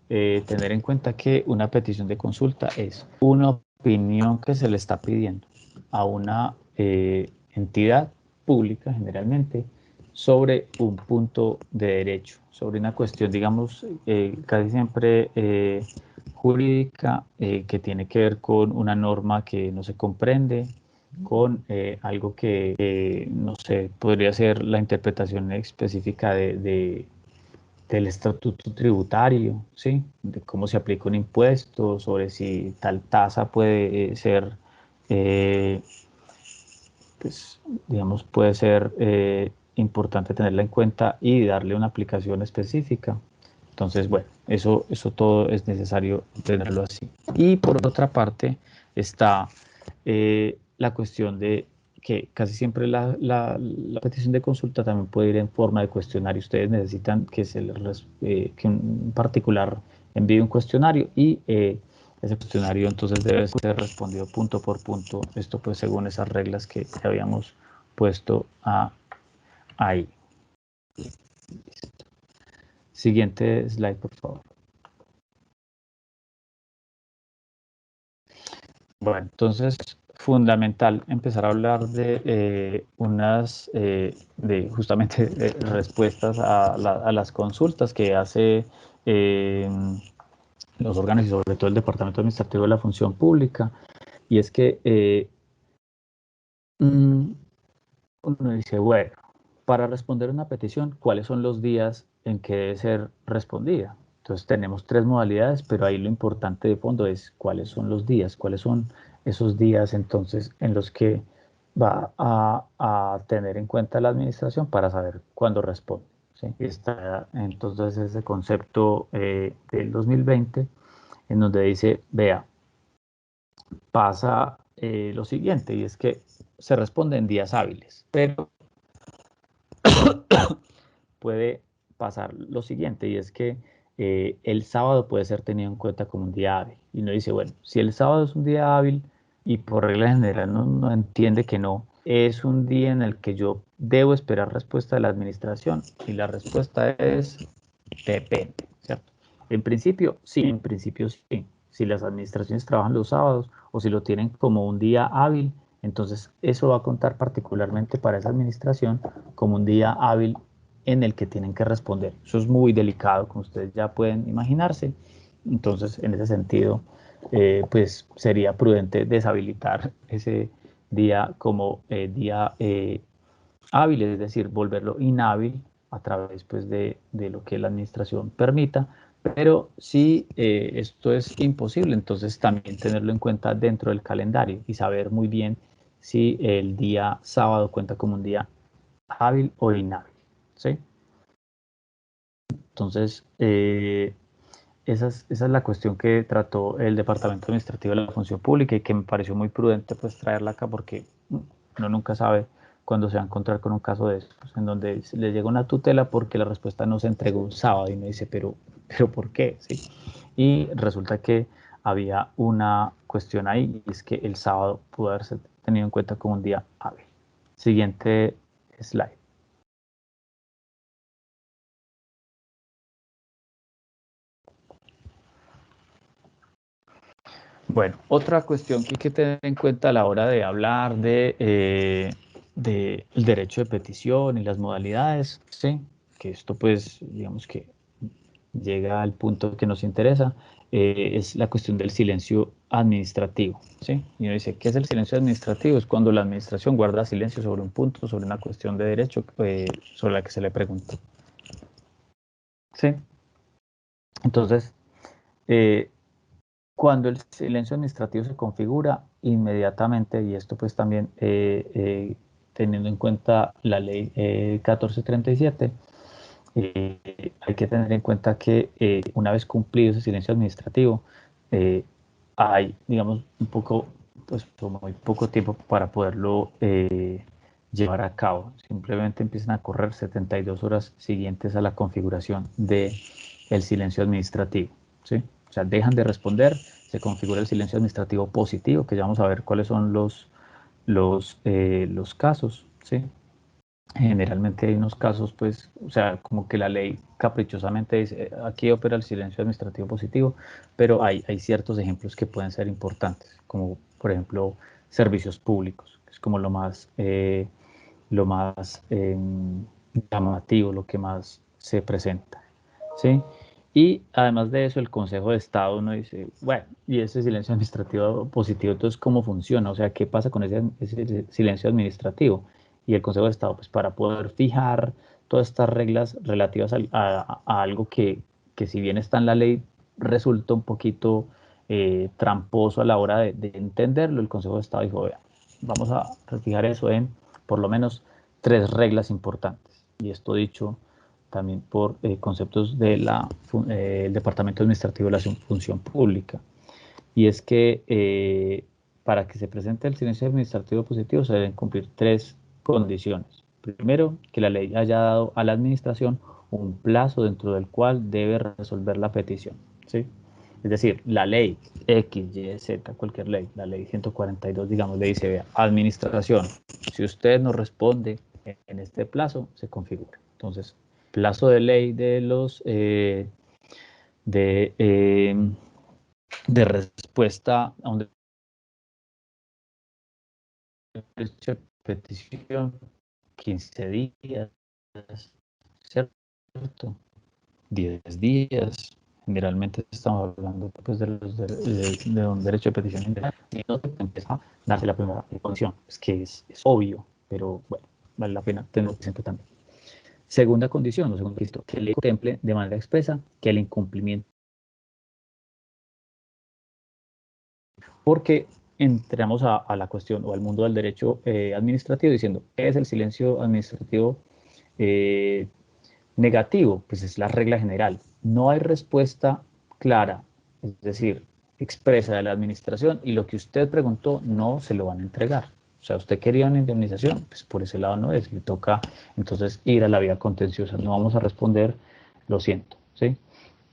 tener en cuenta que una petición de consulta es una opinión que se le está pidiendo a una entidad pública generalmente sobre un punto de derecho, sobre una cuestión, digamos, casi siempre jurídica que tiene que ver con una norma que no se comprende, con algo que, no sé, podría ser la interpretación específica del estatuto tributario, ¿sí? De cómo se aplica un impuesto, sobre si tal tasa puede ser, eh, pues, digamos, puede ser importante tenerla en cuenta y darle una aplicación específica. Entonces, bueno, eso todo es necesario tenerlo así. Y por otra parte está la cuestión de que casi siempre la petición de consulta también puede ir en forma de cuestionario. Ustedes necesitan que un particular envíe un cuestionario y ese cuestionario entonces debe ser respondido punto por punto. Esto pues según esas reglas que habíamos puesto ahí. Siguiente slide, por favor. Bueno, entonces fundamental empezar a hablar de de justamente respuestas a las consultas que hace eh, los órganos y sobre todo el Departamento Administrativo de la Función Pública. Y es que uno dice, bueno, para responder una petición, ¿cuáles son los días en que debe ser respondida? Entonces tenemos tres modalidades, pero ahí lo importante de fondo es cuáles son los días, cuáles son esos días entonces en los que va a tener en cuenta la administración para saber cuándo responde, ¿sí? Está entonces ese concepto del 2020 en donde dice, vea, pasa lo siguiente y es que se responde en días hábiles, pero puede pasar lo siguiente y es que el sábado puede ser tenido en cuenta como un día hábil. Y uno dice, bueno, si el sábado es un día hábil y por regla general no entiende que no, es un día en el que yo debo esperar respuesta de la administración y la respuesta es depende, ¿cierto? En principio sí. Si las administraciones trabajan los sábados o si lo tienen como un día hábil, entonces eso va a contar particularmente para esa administración como un día hábil en el que tienen que responder. Eso es muy delicado, como ustedes ya pueden imaginarse. Entonces, en ese sentido, pues sería prudente deshabilitar ese día como día hábil, es decir, volverlo inhábil a través pues, de lo que la administración permita Pero si esto es imposible, entonces también tenerlo en cuenta dentro del calendario y saber muy bien si el día sábado cuenta como un día hábil o inhábil, ¿sí? Entonces, esa es la cuestión que trató el Departamento Administrativo de la Función Pública y que me pareció muy prudente pues traerla acá porque uno nunca sabe cuándo se va a encontrar con un caso de estos, en donde le llega una tutela porque la respuesta no se entregó un sábado y me dice, pero ¿por qué? ¿Sí? Y resulta que había una cuestión ahí y es que el sábado pudo haberse tenido en cuenta como un día hábil. Siguiente slide. Bueno, otra cuestión que hay que tener en cuenta a la hora de hablar de el derecho de petición y las modalidades, ¿sí? Que esto pues, digamos que llega al punto que nos interesa, es la cuestión del silencio administrativo, ¿sí? Y uno dice, ¿qué es el silencio administrativo? Es cuando la administración guarda silencio sobre un punto, sobre una cuestión de derecho sobre la que se le pregunta, ¿sí? Entonces, eh, cuando el silencio administrativo se configura inmediatamente, y esto pues también teniendo en cuenta la ley 1437, hay que tener en cuenta que una vez cumplido ese silencio administrativo, eh, hay, digamos, pues muy poco tiempo para poderlo llevar a cabo. Simplemente empiezan a correr 72 horas siguientes a la configuración del silencio administrativo, ¿sí? O sea, dejan de responder, se configura el silencio administrativo positivo, que ya vamos a ver cuáles son los casos, ¿sí? Generalmente hay unos casos, pues, o sea, como que la ley caprichosamente dice, aquí opera el silencio administrativo positivo, pero hay ciertos ejemplos que pueden ser importantes, como por ejemplo servicios públicos, que es como lo más llamativo, lo que más se presenta, ¿sí? Y además de eso, el Consejo de Estado uno dice, bueno, y ese silencio administrativo positivo, entonces, ¿cómo funciona? O sea, ¿qué pasa con ese silencio administrativo? Y el Consejo de Estado, pues para poder fijar todas estas reglas relativas a algo que si bien está en la ley, resulta un poquito tramposo a la hora de entenderlo, el Consejo de Estado dijo, vea, vamos a fijar eso en por lo menos 3 reglas importantes. Y esto dicho también por conceptos del Departamento Administrativo de la Función Pública. Y es que para que se presente el silencio administrativo positivo se deben cumplir 3 condiciones. Primero, que la ley haya dado a la administración un plazo dentro del cual debe resolver la petición, ¿sí? Es decir, la ley X, Y, Z, cualquier ley, la ley 142, digamos, le dice, vea, administración, si usted no responde en este plazo, se configura. Entonces, plazo de ley de, eh, de respuesta a un derecho de petición, 15 días, ¿cierto? 10 días. Generalmente estamos hablando pues, de un derecho de petición integral. Y no se empieza a darse la primera condición. Es que es obvio, pero bueno, vale la pena tenerlo presente también. Segunda condición, o segundo requisito, que le contemple de manera expresa que el incumplimiento. Porque entramos a la cuestión o al mundo del derecho administrativo diciendo, ¿qué es el silencio administrativo eh, negativo? Pues es la regla general. No hay respuesta clara, es decir, expresa de la administración y lo que usted preguntó no se lo van a entregar. O sea, usted quería una indemnización, pues por ese lado no es, le toca entonces ir a la vía contenciosa. No vamos a responder, lo siento, ¿sí?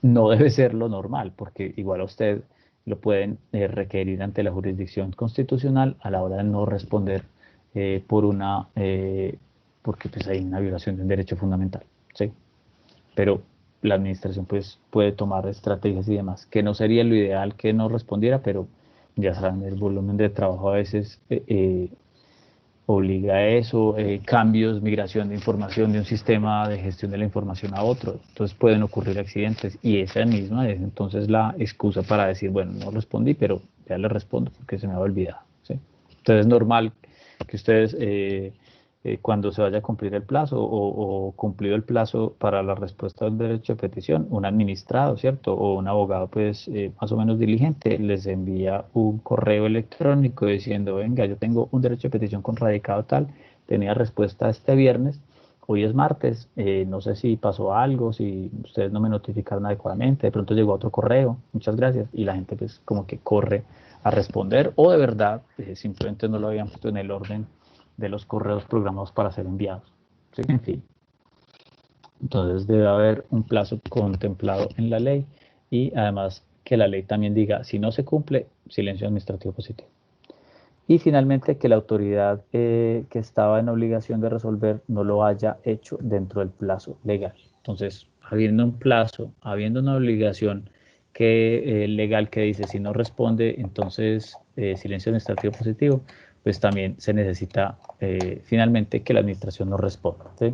No debe ser lo normal, porque igual a usted lo pueden requerir ante la jurisdicción constitucional a la hora de no responder porque pues hay una violación de un derecho fundamental, ¿sí? Pero la administración pues puede tomar estrategias y demás, que no sería lo ideal que no respondiera, pero ya saben, el volumen de trabajo a veces obliga a eso, cambios, migración de información de un sistema de gestión de la información a otro. Entonces pueden ocurrir accidentes y esa misma es entonces la excusa para decir, bueno, no respondí, pero ya le respondo porque se me había olvidado, ¿sí? Entonces es normal que ustedes cuando se vaya a cumplir el plazo o cumplido el plazo para la respuesta del derecho de petición, un administrado, ¿cierto? O un abogado, pues, más o menos diligente, les envía un correo electrónico diciendo, venga, yo tengo un derecho de petición con radicado tal, tenía respuesta este viernes, hoy es martes, no sé si pasó algo, si ustedes no me notificaron adecuadamente, de pronto llegó otro correo, muchas gracias, y la gente pues como que corre a responder, o de verdad simplemente no lo habían puesto en el orden de los correos programados para ser enviados. ¿Sí? En fin, entonces debe haber un plazo contemplado en la ley y además que la ley también diga, si no se cumple, silencio administrativo positivo. Y finalmente que la autoridad que estaba en obligación de resolver no lo haya hecho dentro del plazo legal. Entonces, habiendo un plazo, habiendo una obligación legal que dice si no responde, entonces silencio administrativo positivo, pues también se necesita finalmente que la administración no responda. ¿Sí?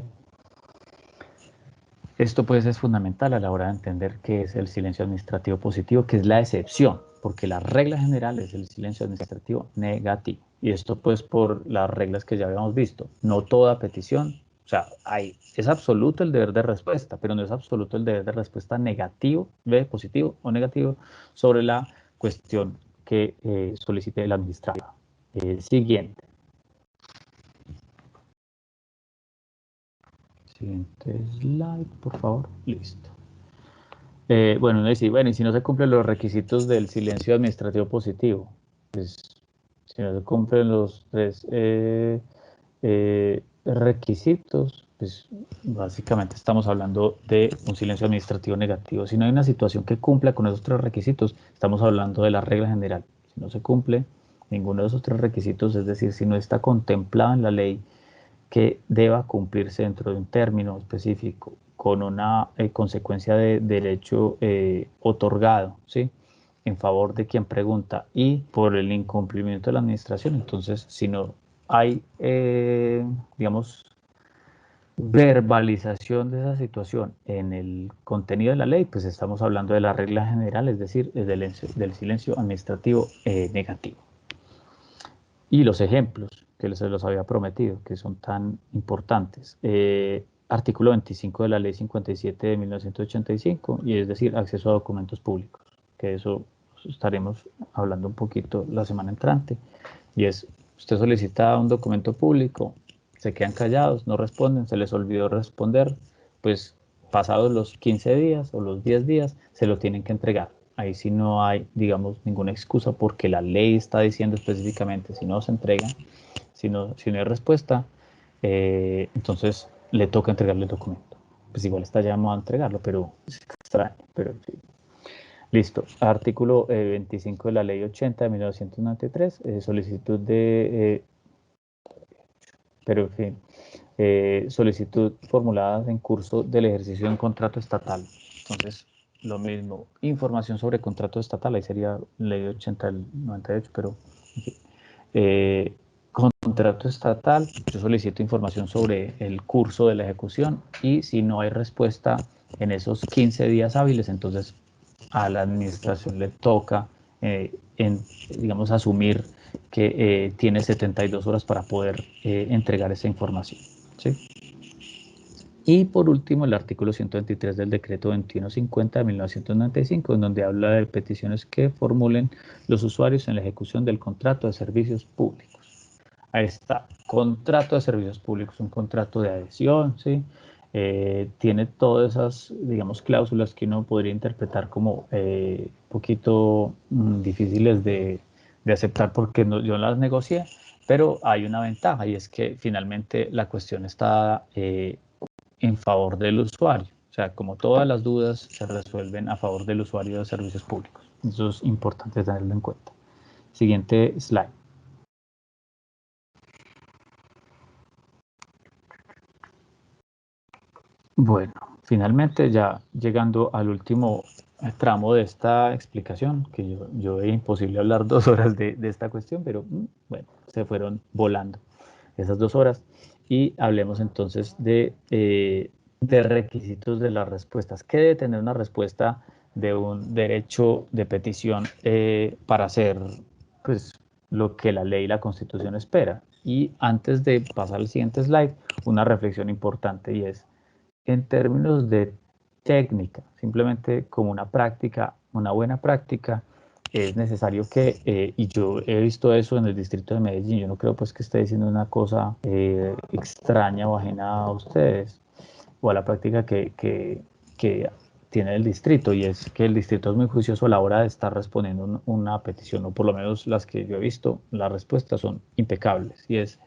Esto pues es fundamental a la hora de entender qué es el silencio administrativo positivo, que es la excepción, porque la regla general es el silencio administrativo negativo. Y esto pues por las reglas que ya habíamos visto. No toda petición, o sea, es absoluto el deber de respuesta, pero no es absoluto el deber de respuesta negativo, positivo o negativo, sobre la cuestión que solicite el administrado. Siguiente. Siguiente slide, por favor. Listo. Bueno, y si no se cumplen los requisitos del silencio administrativo positivo, pues si no se cumplen los tres requisitos, pues básicamente estamos hablando de un silencio administrativo negativo. Si no hay una situación que cumpla con esos tres requisitos, estamos hablando de la regla general. Si no se cumple ninguno de esos tres requisitos, es decir, si no está contemplado en la ley que deba cumplirse dentro de un término específico con una consecuencia de derecho otorgado, ¿sí? En favor de quien pregunta y por el incumplimiento de la administración. Entonces, si no hay, digamos, verbalización de esa situación en el contenido de la ley, pues estamos hablando de la regla general, es decir, del silencio administrativo negativo. Y los ejemplos que se los había prometido, que son tan importantes. Artículo 25 de la Ley 57 de 1985, y es decir, acceso a documentos públicos, que eso estaremos hablando un poquito la semana entrante. Y es, usted solicita un documento público, se quedan callados, no responden, se les olvidó responder, pues pasados los 15 días o los 10 días, se lo tienen que entregar. Ahí sí no hay, digamos, ninguna excusa porque la ley está diciendo específicamente si no se entrega, si no hay respuesta, entonces le toca entregarle el documento. Pues igual está llamado a entregarlo, pero es extraño, pero sí. Listo. Artículo 25 de la Ley 80 de 1993, solicitud de, pero en fin, solicitud formulada en curso del ejercicio de un contrato estatal. Entonces, lo mismo, información sobre contrato estatal, ahí sería Ley 80 del 98, pero contrato estatal, yo solicito información sobre el curso de la ejecución y si no hay respuesta en esos 15 días hábiles, entonces a la administración le toca, digamos, asumir que tiene 72 horas para poder entregar esa información. ¿Sí? Y por último, el artículo 123 del decreto 2150 de 1995, en donde habla de peticiones que formulen los usuarios en la ejecución del contrato de servicios públicos. Ahí está, contrato de servicios públicos, un contrato de adhesión, ¿sí? Tiene todas esas, digamos, cláusulas que uno podría interpretar como un poquito difíciles de aceptar porque no, yo las negocié, pero hay una ventaja y es que finalmente la cuestión está en favor del usuario. O sea, como todas las dudas se resuelven a favor del usuario de servicios públicos. Eso es importante tenerlo en cuenta. Siguiente slide. Bueno, finalmente ya llegando al último tramo de esta explicación, que yo es imposible hablar 2 horas de esta cuestión, pero bueno, se fueron volando esas 2 horas y hablemos entonces de requisitos de las respuestas. ¿Qué debe tener una respuesta de un derecho de petición para hacer pues, lo que la ley y la Constitución espera? Y antes de pasar al siguiente slide, una reflexión importante, y es, en términos de técnica, simplemente como una práctica, una buena práctica, es necesario que, y yo he visto eso en el distrito de Medellín, yo no creo pues que esté diciendo una cosa extraña o ajena a ustedes, o a la práctica que tiene el distrito, y es que el distrito es muy juicioso a la hora de estar respondiendo una petición, o por lo menos las que yo he visto, las respuestas son impecables, y es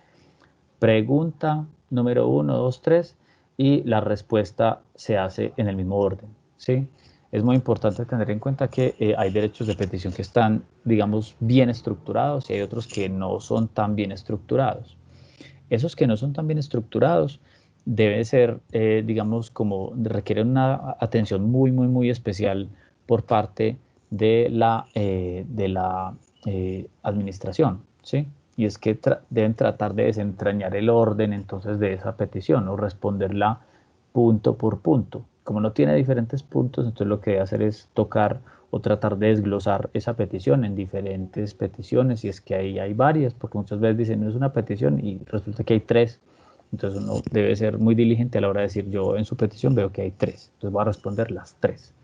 pregunta número 1, 2, 3, y la respuesta se hace en el mismo orden, ¿sí? Es muy importante tener en cuenta que hay derechos de petición que están, digamos, bien estructurados y hay otros que no son tan bien estructurados. Esos que no son tan bien estructurados deben ser, digamos, como requieren una atención muy, muy, muy especial por parte de la administración, ¿sí? Y es que deben tratar de desentrañar el orden entonces de esa petición o responderla punto por punto. Como no tiene diferentes puntos, entonces lo que debe hacer es tocar o tratar de desglosar esa petición en diferentes peticiones, y es que ahí hay varias, porque muchas veces dicen no es una petición y resulta que hay tres. Entonces uno debe ser muy diligente a la hora de decir yo en su petición veo que hay tres, entonces voy a responder las tres.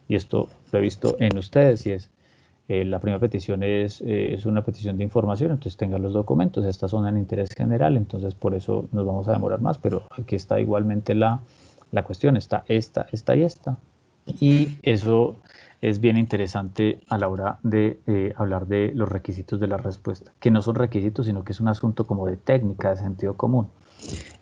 Y esto lo he visto en ustedes, y es la primera petición es una petición de información, entonces tengan los documentos, estas son en interés general, entonces por eso nos vamos a demorar más, pero aquí está igualmente la cuestión, está esta y esta. Y eso es bien interesante a la hora de hablar de los requisitos de la respuesta, que no son requisitos, sino que es un asunto como de técnica, de sentido común.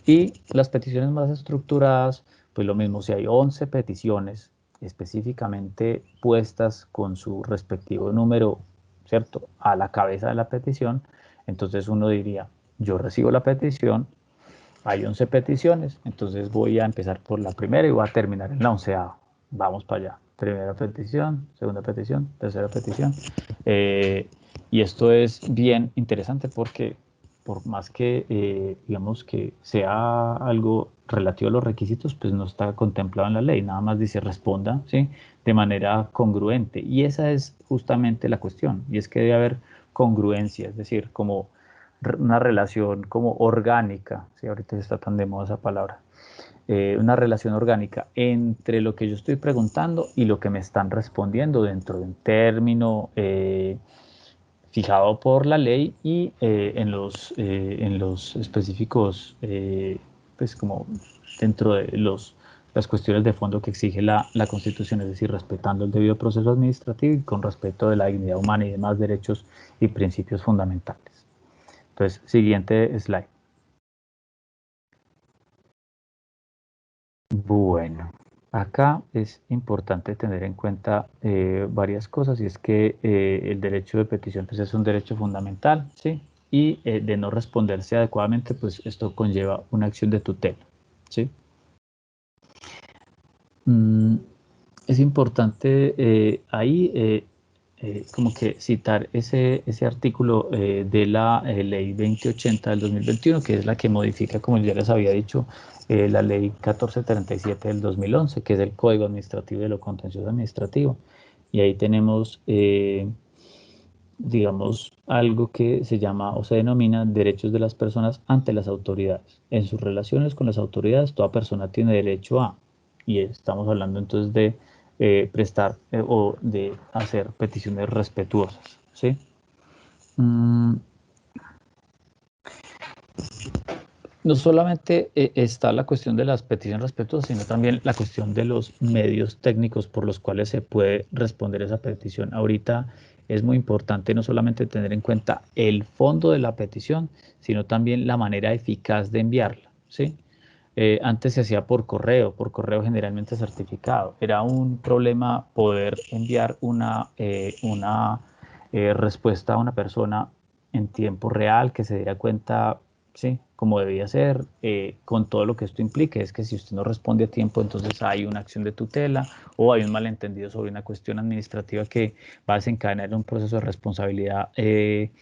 Y las peticiones más estructuradas, pues lo mismo, si hay 11 peticiones específicamente puestas con su respectivo número, ¿cierto?, a la cabeza de la petición, entonces uno diría, yo recibo la petición, hay 11 peticiones, entonces voy a empezar por la primera y voy a terminar en la 11ª. Vamos para allá. Primera petición, segunda petición, tercera petición. Y esto es bien interesante porque por más que, digamos, que sea algo relativo a los requisitos, pues no está contemplado en la ley, nada más dice responda, ¿sí?, de manera congruente. Y esa es justamente la cuestión, y es que debe haber congruencia, es decir, como una relación como orgánica, si ahorita está tan de moda esa palabra, una relación orgánica entre lo que yo estoy preguntando y lo que me están respondiendo dentro de un término fijado por la ley y en los específicos, pues como dentro de las cuestiones de fondo que exige la Constitución, es decir, respetando el debido proceso administrativo y con respeto de la dignidad humana y demás derechos y principios fundamentales. Entonces, siguiente slide. Bueno, acá es importante tener en cuenta varias cosas, y es que el derecho de petición pues, es un derecho fundamental, ¿sí? Y de no responderse adecuadamente, pues esto conlleva una acción de tutela, ¿sí? Mm, es importante ahí como que citar ese artículo de la ley 2080 del 2021, que es la que modifica, como ya les había dicho, la ley 1437 del 2011, que es el Código Administrativo de lo Contencioso Administrativo. Y ahí tenemos, digamos, algo que se llama o se denomina derechos de las personas ante las autoridades. En sus relaciones con las autoridades, toda persona tiene derecho a, y estamos hablando entonces de prestar o de hacer peticiones respetuosas, ¿sí? Mm, no solamente está la cuestión de las peticiones respetuosas, sino también la cuestión de los medios técnicos por los cuales se puede responder esa petición. Ahorita es muy importante no solamente tener en cuenta el fondo de la petición, sino también la manera eficaz de enviarla, ¿sí? Antes se hacía por correo generalmente certificado. Era un problema poder enviar una respuesta a una persona en tiempo real, que se diera cuenta, sí, como debía ser, con todo lo que esto implica. Es que si usted no responde a tiempo, entonces hay una acción de tutela o hay un malentendido sobre una cuestión administrativa que va a desencadenar un proceso de responsabilidad eh,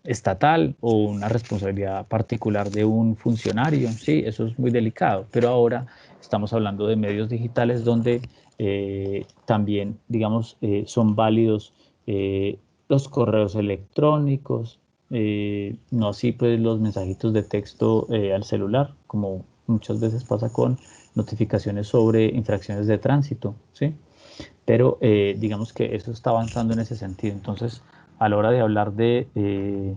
estatal o una responsabilidad particular de un funcionario. Sí, eso es muy delicado, pero ahora estamos hablando de medios digitales donde también, digamos, son válidos los correos electrónicos, no así pues los mensajitos de texto al celular, como muchas veces pasa con notificaciones sobre infracciones de tránsito, ¿sí? Pero digamos que eso está avanzando en ese sentido. Entonces, a la hora de hablar de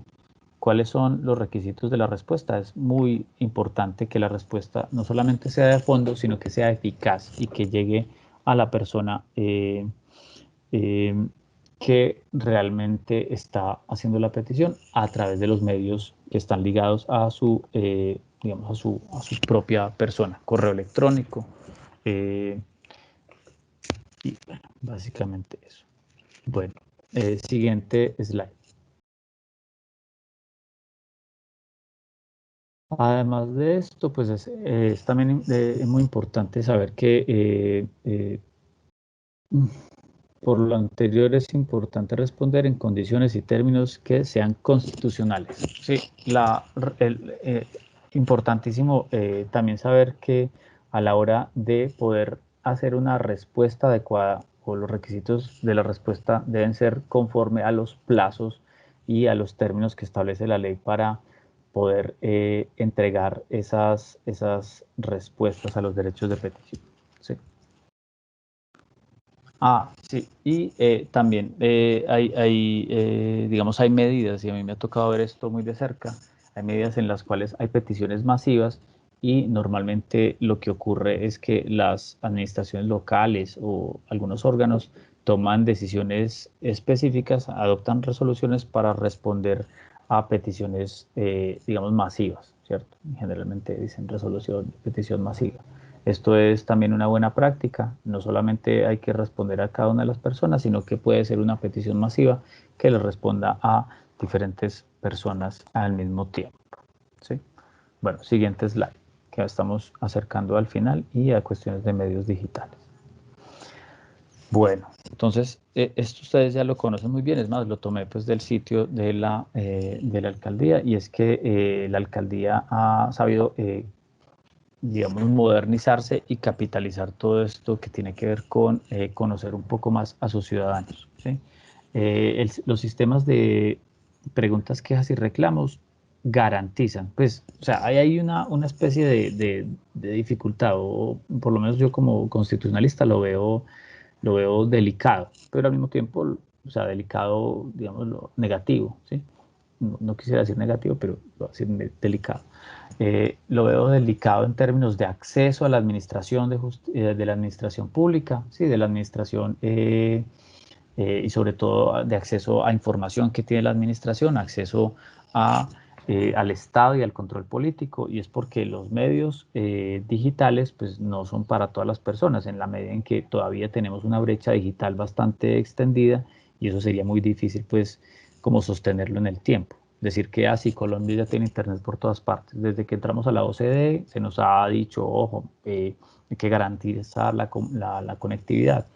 cuáles son los requisitos de la respuesta, es muy importante que la respuesta no solamente sea de fondo, sino que sea eficaz y que llegue a la persona eh, que realmente está haciendo la petición a través de los medios que están ligados a su, digamos, a su propia persona, correo electrónico, eh, y bueno, básicamente eso. Bueno, siguiente slide. Además de esto, pues es también muy importante saber que por lo anterior es importante responder en condiciones y términos que sean constitucionales. Sí, importantísimo también saber que a la hora de poder hacer una respuesta adecuada o los requisitos de la respuesta deben ser conforme a los plazos y a los términos que establece la ley para poder entregar esas respuestas a los derechos de petición. ¿Sí? Sí, y también digamos, hay medidas, y a mí me ha tocado ver esto muy de cerca, hay medidas en las cuales hay peticiones masivas y normalmente lo que ocurre es que las administraciones locales o algunos órganos toman decisiones específicas, adoptan resoluciones para responder a peticiones, digamos, masivas, ¿cierto? Generalmente dicen resolución, petición masiva. Esto es también una buena práctica, no solamente hay que responder a cada una de las personas, sino que puede ser una petición masiva que le responda a diferentes personas al mismo tiempo. ¿Sí? Bueno, siguiente slide, que ya estamos acercando al final y a cuestiones de medios digitales. Bueno, entonces esto ustedes ya lo conocen muy bien, es más, lo tomé pues del sitio de de la alcaldía y es que la alcaldía ha sabido digamos, modernizarse y capitalizar todo esto que tiene que ver con conocer un poco más a sus ciudadanos. ¿Sí? Los sistemas de preguntas, quejas y reclamos garantizan, pues, o sea, hay ahí una especie de dificultad, o por lo menos yo como constitucionalista lo veo delicado, pero al mismo tiempo, o sea, delicado, digamos, lo negativo, ¿sí? No quisiera decir negativo, pero lo voy a decir delicado. Lo veo delicado en términos de acceso a la administración de la administración pública, sí, de la administración y sobre todo de acceso a información que tiene la administración, acceso a, al Estado y al control político, y es porque los medios digitales pues no son para todas las personas, en la medida en que todavía tenemos una brecha digital bastante extendida y eso sería muy difícil pues como sostenerlo en el tiempo. Decir que así Colombia ya tiene internet por todas partes. Desde que entramos a la OCDE se nos ha dicho, ojo, hay que garantizar la conectividad,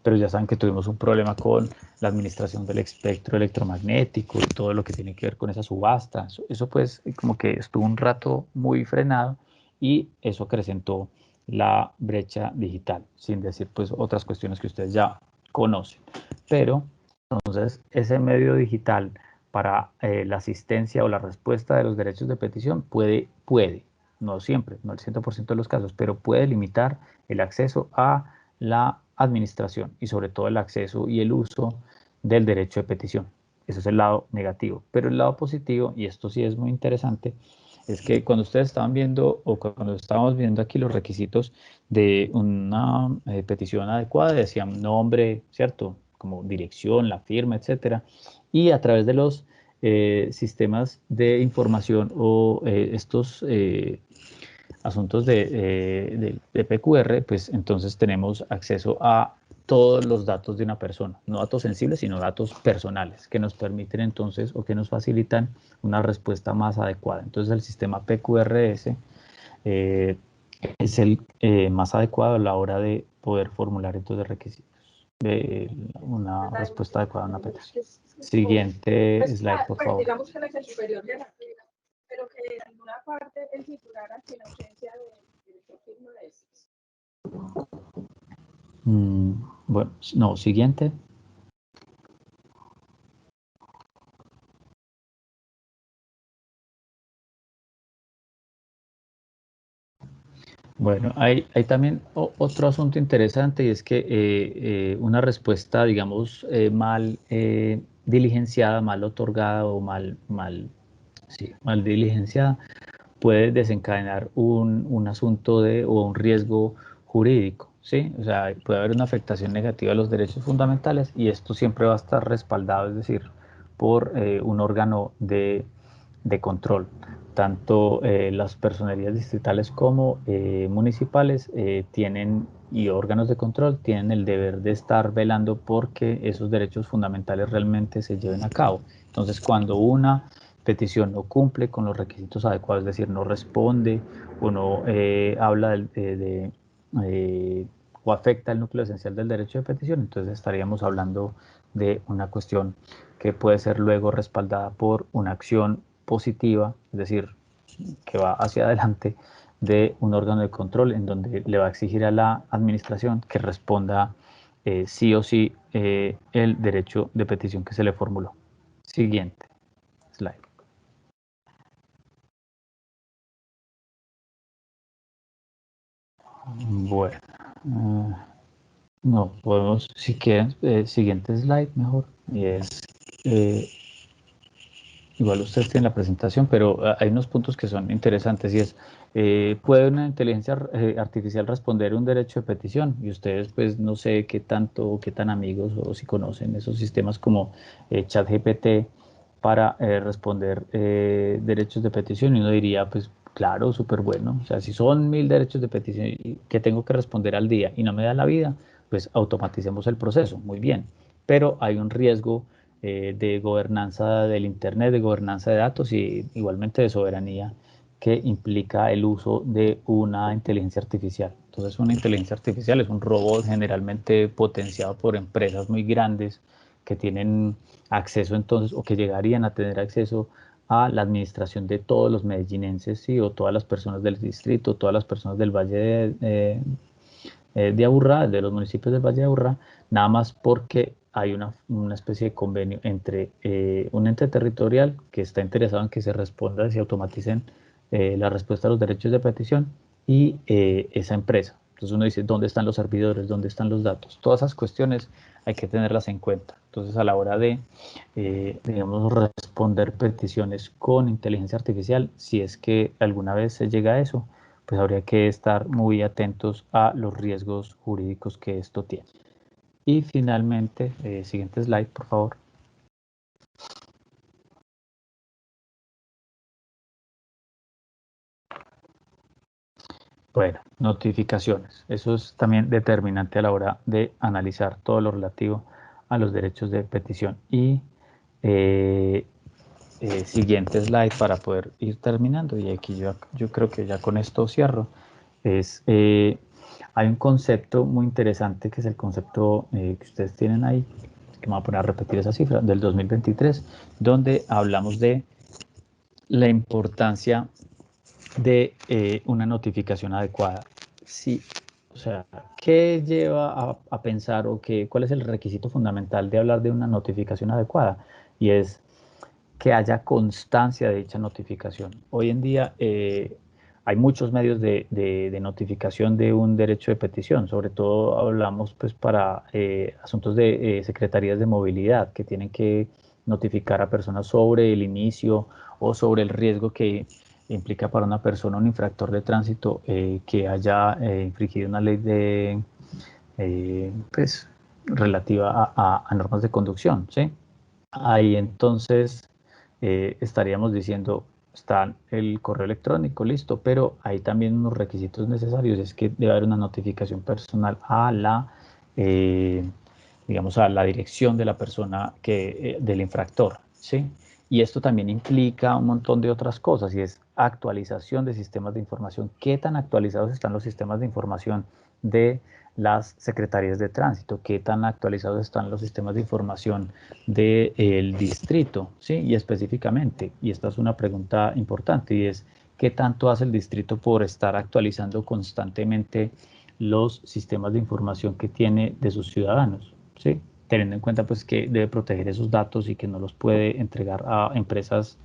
pero ya saben que tuvimos un problema con la administración del espectro electromagnético y todo lo que tiene que ver con esa subasta. Eso pues como que estuvo un rato muy frenado y eso acrecentó la brecha digital, sin decir pues otras cuestiones que ustedes ya conocen. Pero entonces ese medio digital para la asistencia o la respuesta de los derechos de petición puede, no siempre, no el 100% de los casos, pero puede limitar el acceso a la administración y sobre todo el acceso y el uso del derecho de petición. Ese es el lado negativo. Pero el lado positivo, y esto sí es muy interesante, es que cuando ustedes estaban viendo o cuando estábamos viendo aquí los requisitos de una petición adecuada, decían nombre, ¿cierto? Como dirección, la firma, etcétera. Y a través de los sistemas de información o estos asuntos de PQR, pues entonces tenemos acceso a todos los datos de una persona, no datos sensibles, sino datos personales, que nos permiten entonces o que nos facilitan una respuesta más adecuada. Entonces el sistema PQRS es el más adecuado a la hora de poder formular estos requisitos de una respuesta adecuada a una petición. Siguiente slide, por favor. Digamos que la superior de la fila, pero que en alguna parte el titular ante la ausencia de firma de estos. Bueno, no, siguiente. Bueno, hay también otro asunto interesante y es que una respuesta, digamos, mal diligenciada, mal otorgada o sí, mal diligenciada puede desencadenar un asunto o un riesgo jurídico, ¿sí? O sea, puede haber una afectación negativa a los derechos fundamentales y esto siempre va a estar respaldado, es decir, por un órgano de control. Tanto las personerías distritales como municipales tienen y órganos de control tienen el deber de estar velando porque esos derechos fundamentales realmente se lleven a cabo. Entonces, cuando una petición no cumple con los requisitos adecuados, es decir, no responde o no habla o afecta el núcleo esencial del derecho de petición, entonces estaríamos hablando de una cuestión que puede ser luego respaldada por una acción positiva, es decir, que va hacia adelante de un órgano de control en donde le va a exigir a la administración que responda sí o sí el derecho de petición que se le formuló. Siguiente slide. Bueno, no, podemos, si quieren, siguiente slide mejor. Y es, eh, igual ustedes tienen la presentación, pero hay unos puntos que son interesantes y es, ¿puede una inteligencia artificial responder un derecho de petición? Y ustedes, pues, no sé qué tanto o qué tan amigos o si conocen esos sistemas como ChatGPT para responder derechos de petición. Y uno diría, pues, claro, súper bueno. O sea, si son 1000 derechos de petición que tengo que responder al día y no me da la vida, pues automaticemos el proceso. Muy bien. Pero hay un riesgo de gobernanza del Internet, de gobernanza de datos y igualmente de soberanía que implica el uso de una inteligencia artificial. Entonces, una inteligencia artificial es un robot generalmente potenciado por empresas muy grandes que tienen acceso entonces o que llegarían a tener acceso a la administración de todos los medellinenses, ¿sí? O todas las personas del distrito, todas las personas del Valle de Aburrá, de los municipios del Valle de Aburrá, nada más porque hay una especie de convenio entre un ente territorial que está interesado en que se responda y se automaticen la respuesta a los derechos de petición y esa empresa. Entonces uno dice, ¿dónde están los servidores? ¿Dónde están los datos? Todas esas cuestiones hay que tenerlas en cuenta. Entonces a la hora de, digamos, responder peticiones con inteligencia artificial, si es que alguna vez se llega a eso, pues habría que estar muy atentos a los riesgos jurídicos que esto tiene. Y finalmente, siguiente slide, por favor. Bueno, notificaciones. Eso es también determinante a la hora de analizar todo lo relativo a los derechos de petición. Y eh, siguiente slide para poder ir terminando. Y aquí yo creo que ya con esto cierro. Es, hay un concepto muy interesante que es el concepto que ustedes tienen ahí, que me voy a poner a repetir esa cifra, del 2023, donde hablamos de la importancia de una notificación adecuada. Sí, o sea, ¿qué lleva a pensar o cuál es el requisito fundamental de hablar de una notificación adecuada? Y es que haya constancia de dicha notificación. Hoy en día hay muchos medios de notificación de un derecho de petición, sobre todo hablamos pues para asuntos de secretarías de movilidad que tienen que notificar a personas sobre el inicio o sobre el riesgo que implica para una persona un infractor de tránsito que haya infringido una ley pues, relativa a normas de conducción, ¿sí? Ahí entonces estaríamos diciendo, está el correo electrónico, listo, pero hay también unos requisitos necesarios, es que debe haber una notificación personal a eh, digamos, a la dirección de la persona del infractor, ¿sí? Y esto también implica un montón de otras cosas, y es actualización de sistemas de información. ¿Qué tan actualizados están los sistemas de información de las secretarías de tránsito? ¿Qué tan actualizados están los sistemas de información del distrito? ¿Sí? Y específicamente, y esta es una pregunta importante, y es, ¿qué tanto hace el distrito por estar actualizando constantemente los sistemas de información que tiene de sus ciudadanos? ¿Sí? Teniendo en cuenta pues que debe proteger esos datos y que no los puede entregar a empresas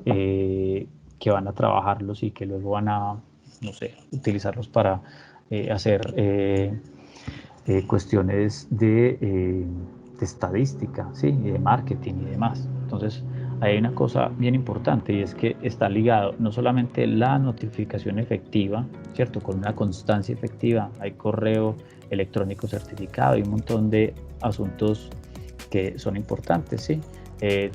que van a trabajarlos y que luego van a no sé, utilizarlos para hacer cuestiones de estadística, ¿sí? Y de marketing y demás. Entonces, hay una cosa bien importante y es que está ligado no solamente la notificación efectiva, ¿cierto? Con una constancia efectiva, hay correo electrónico certificado y un montón de asuntos que son importantes, ¿sí?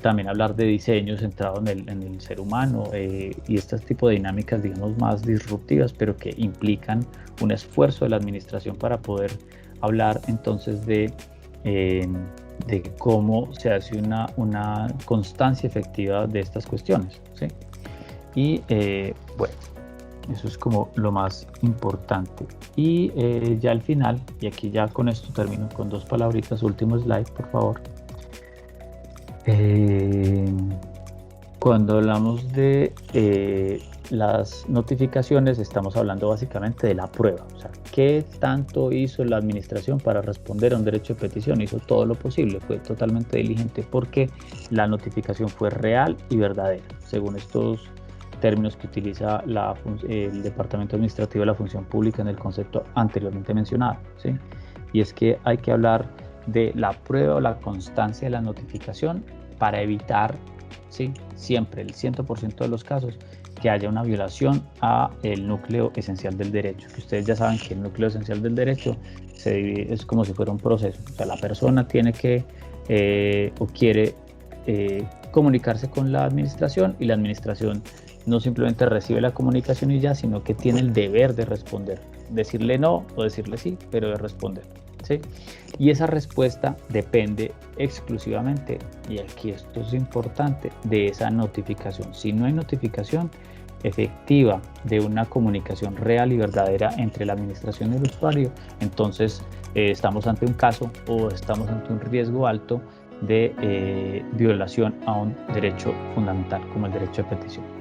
También hablar de diseño centrado en el ser humano y este tipo de dinámicas, digamos, más disruptivas, pero que implican un esfuerzo de la administración para poder hablar entonces de cómo se hace una constancia efectiva de estas cuestiones, ¿sí? Y bueno, eso es como lo más importante. Y ya al final, y aquí ya con esto termino con 2 palabritas, último slide, por favor. Cuando hablamos de las notificaciones, estamos hablando básicamente de la prueba. O sea, ¿qué tanto hizo la administración para responder a un derecho de petición? Hizo todo lo posible, fue totalmente diligente porque la notificación fue real y verdadera, según estos términos que utiliza el Departamento Administrativo de la Función Pública en el concepto anteriormente mencionado, ¿sí? Y es que hay que hablar de la prueba o la constancia de la notificación para evitar, ¿sí? Siempre, el 100% de los casos, que haya una violación a el núcleo esencial del derecho. Que ustedes ya saben que el núcleo esencial del derecho se divide, es como si fuera un proceso. O sea, la persona tiene que o quiere comunicarse con la administración y la administración no simplemente recibe la comunicación y ya, sino que tiene el deber de responder. Decirle no o decirle sí, pero de responder, ¿sí? Y esa respuesta depende exclusivamente, y aquí esto es importante, de esa notificación. Si no hay notificación efectiva de una comunicación real y verdadera entre la administración y el usuario, entonces estamos ante un caso o estamos ante un riesgo alto de violación a un derecho fundamental como el derecho de petición.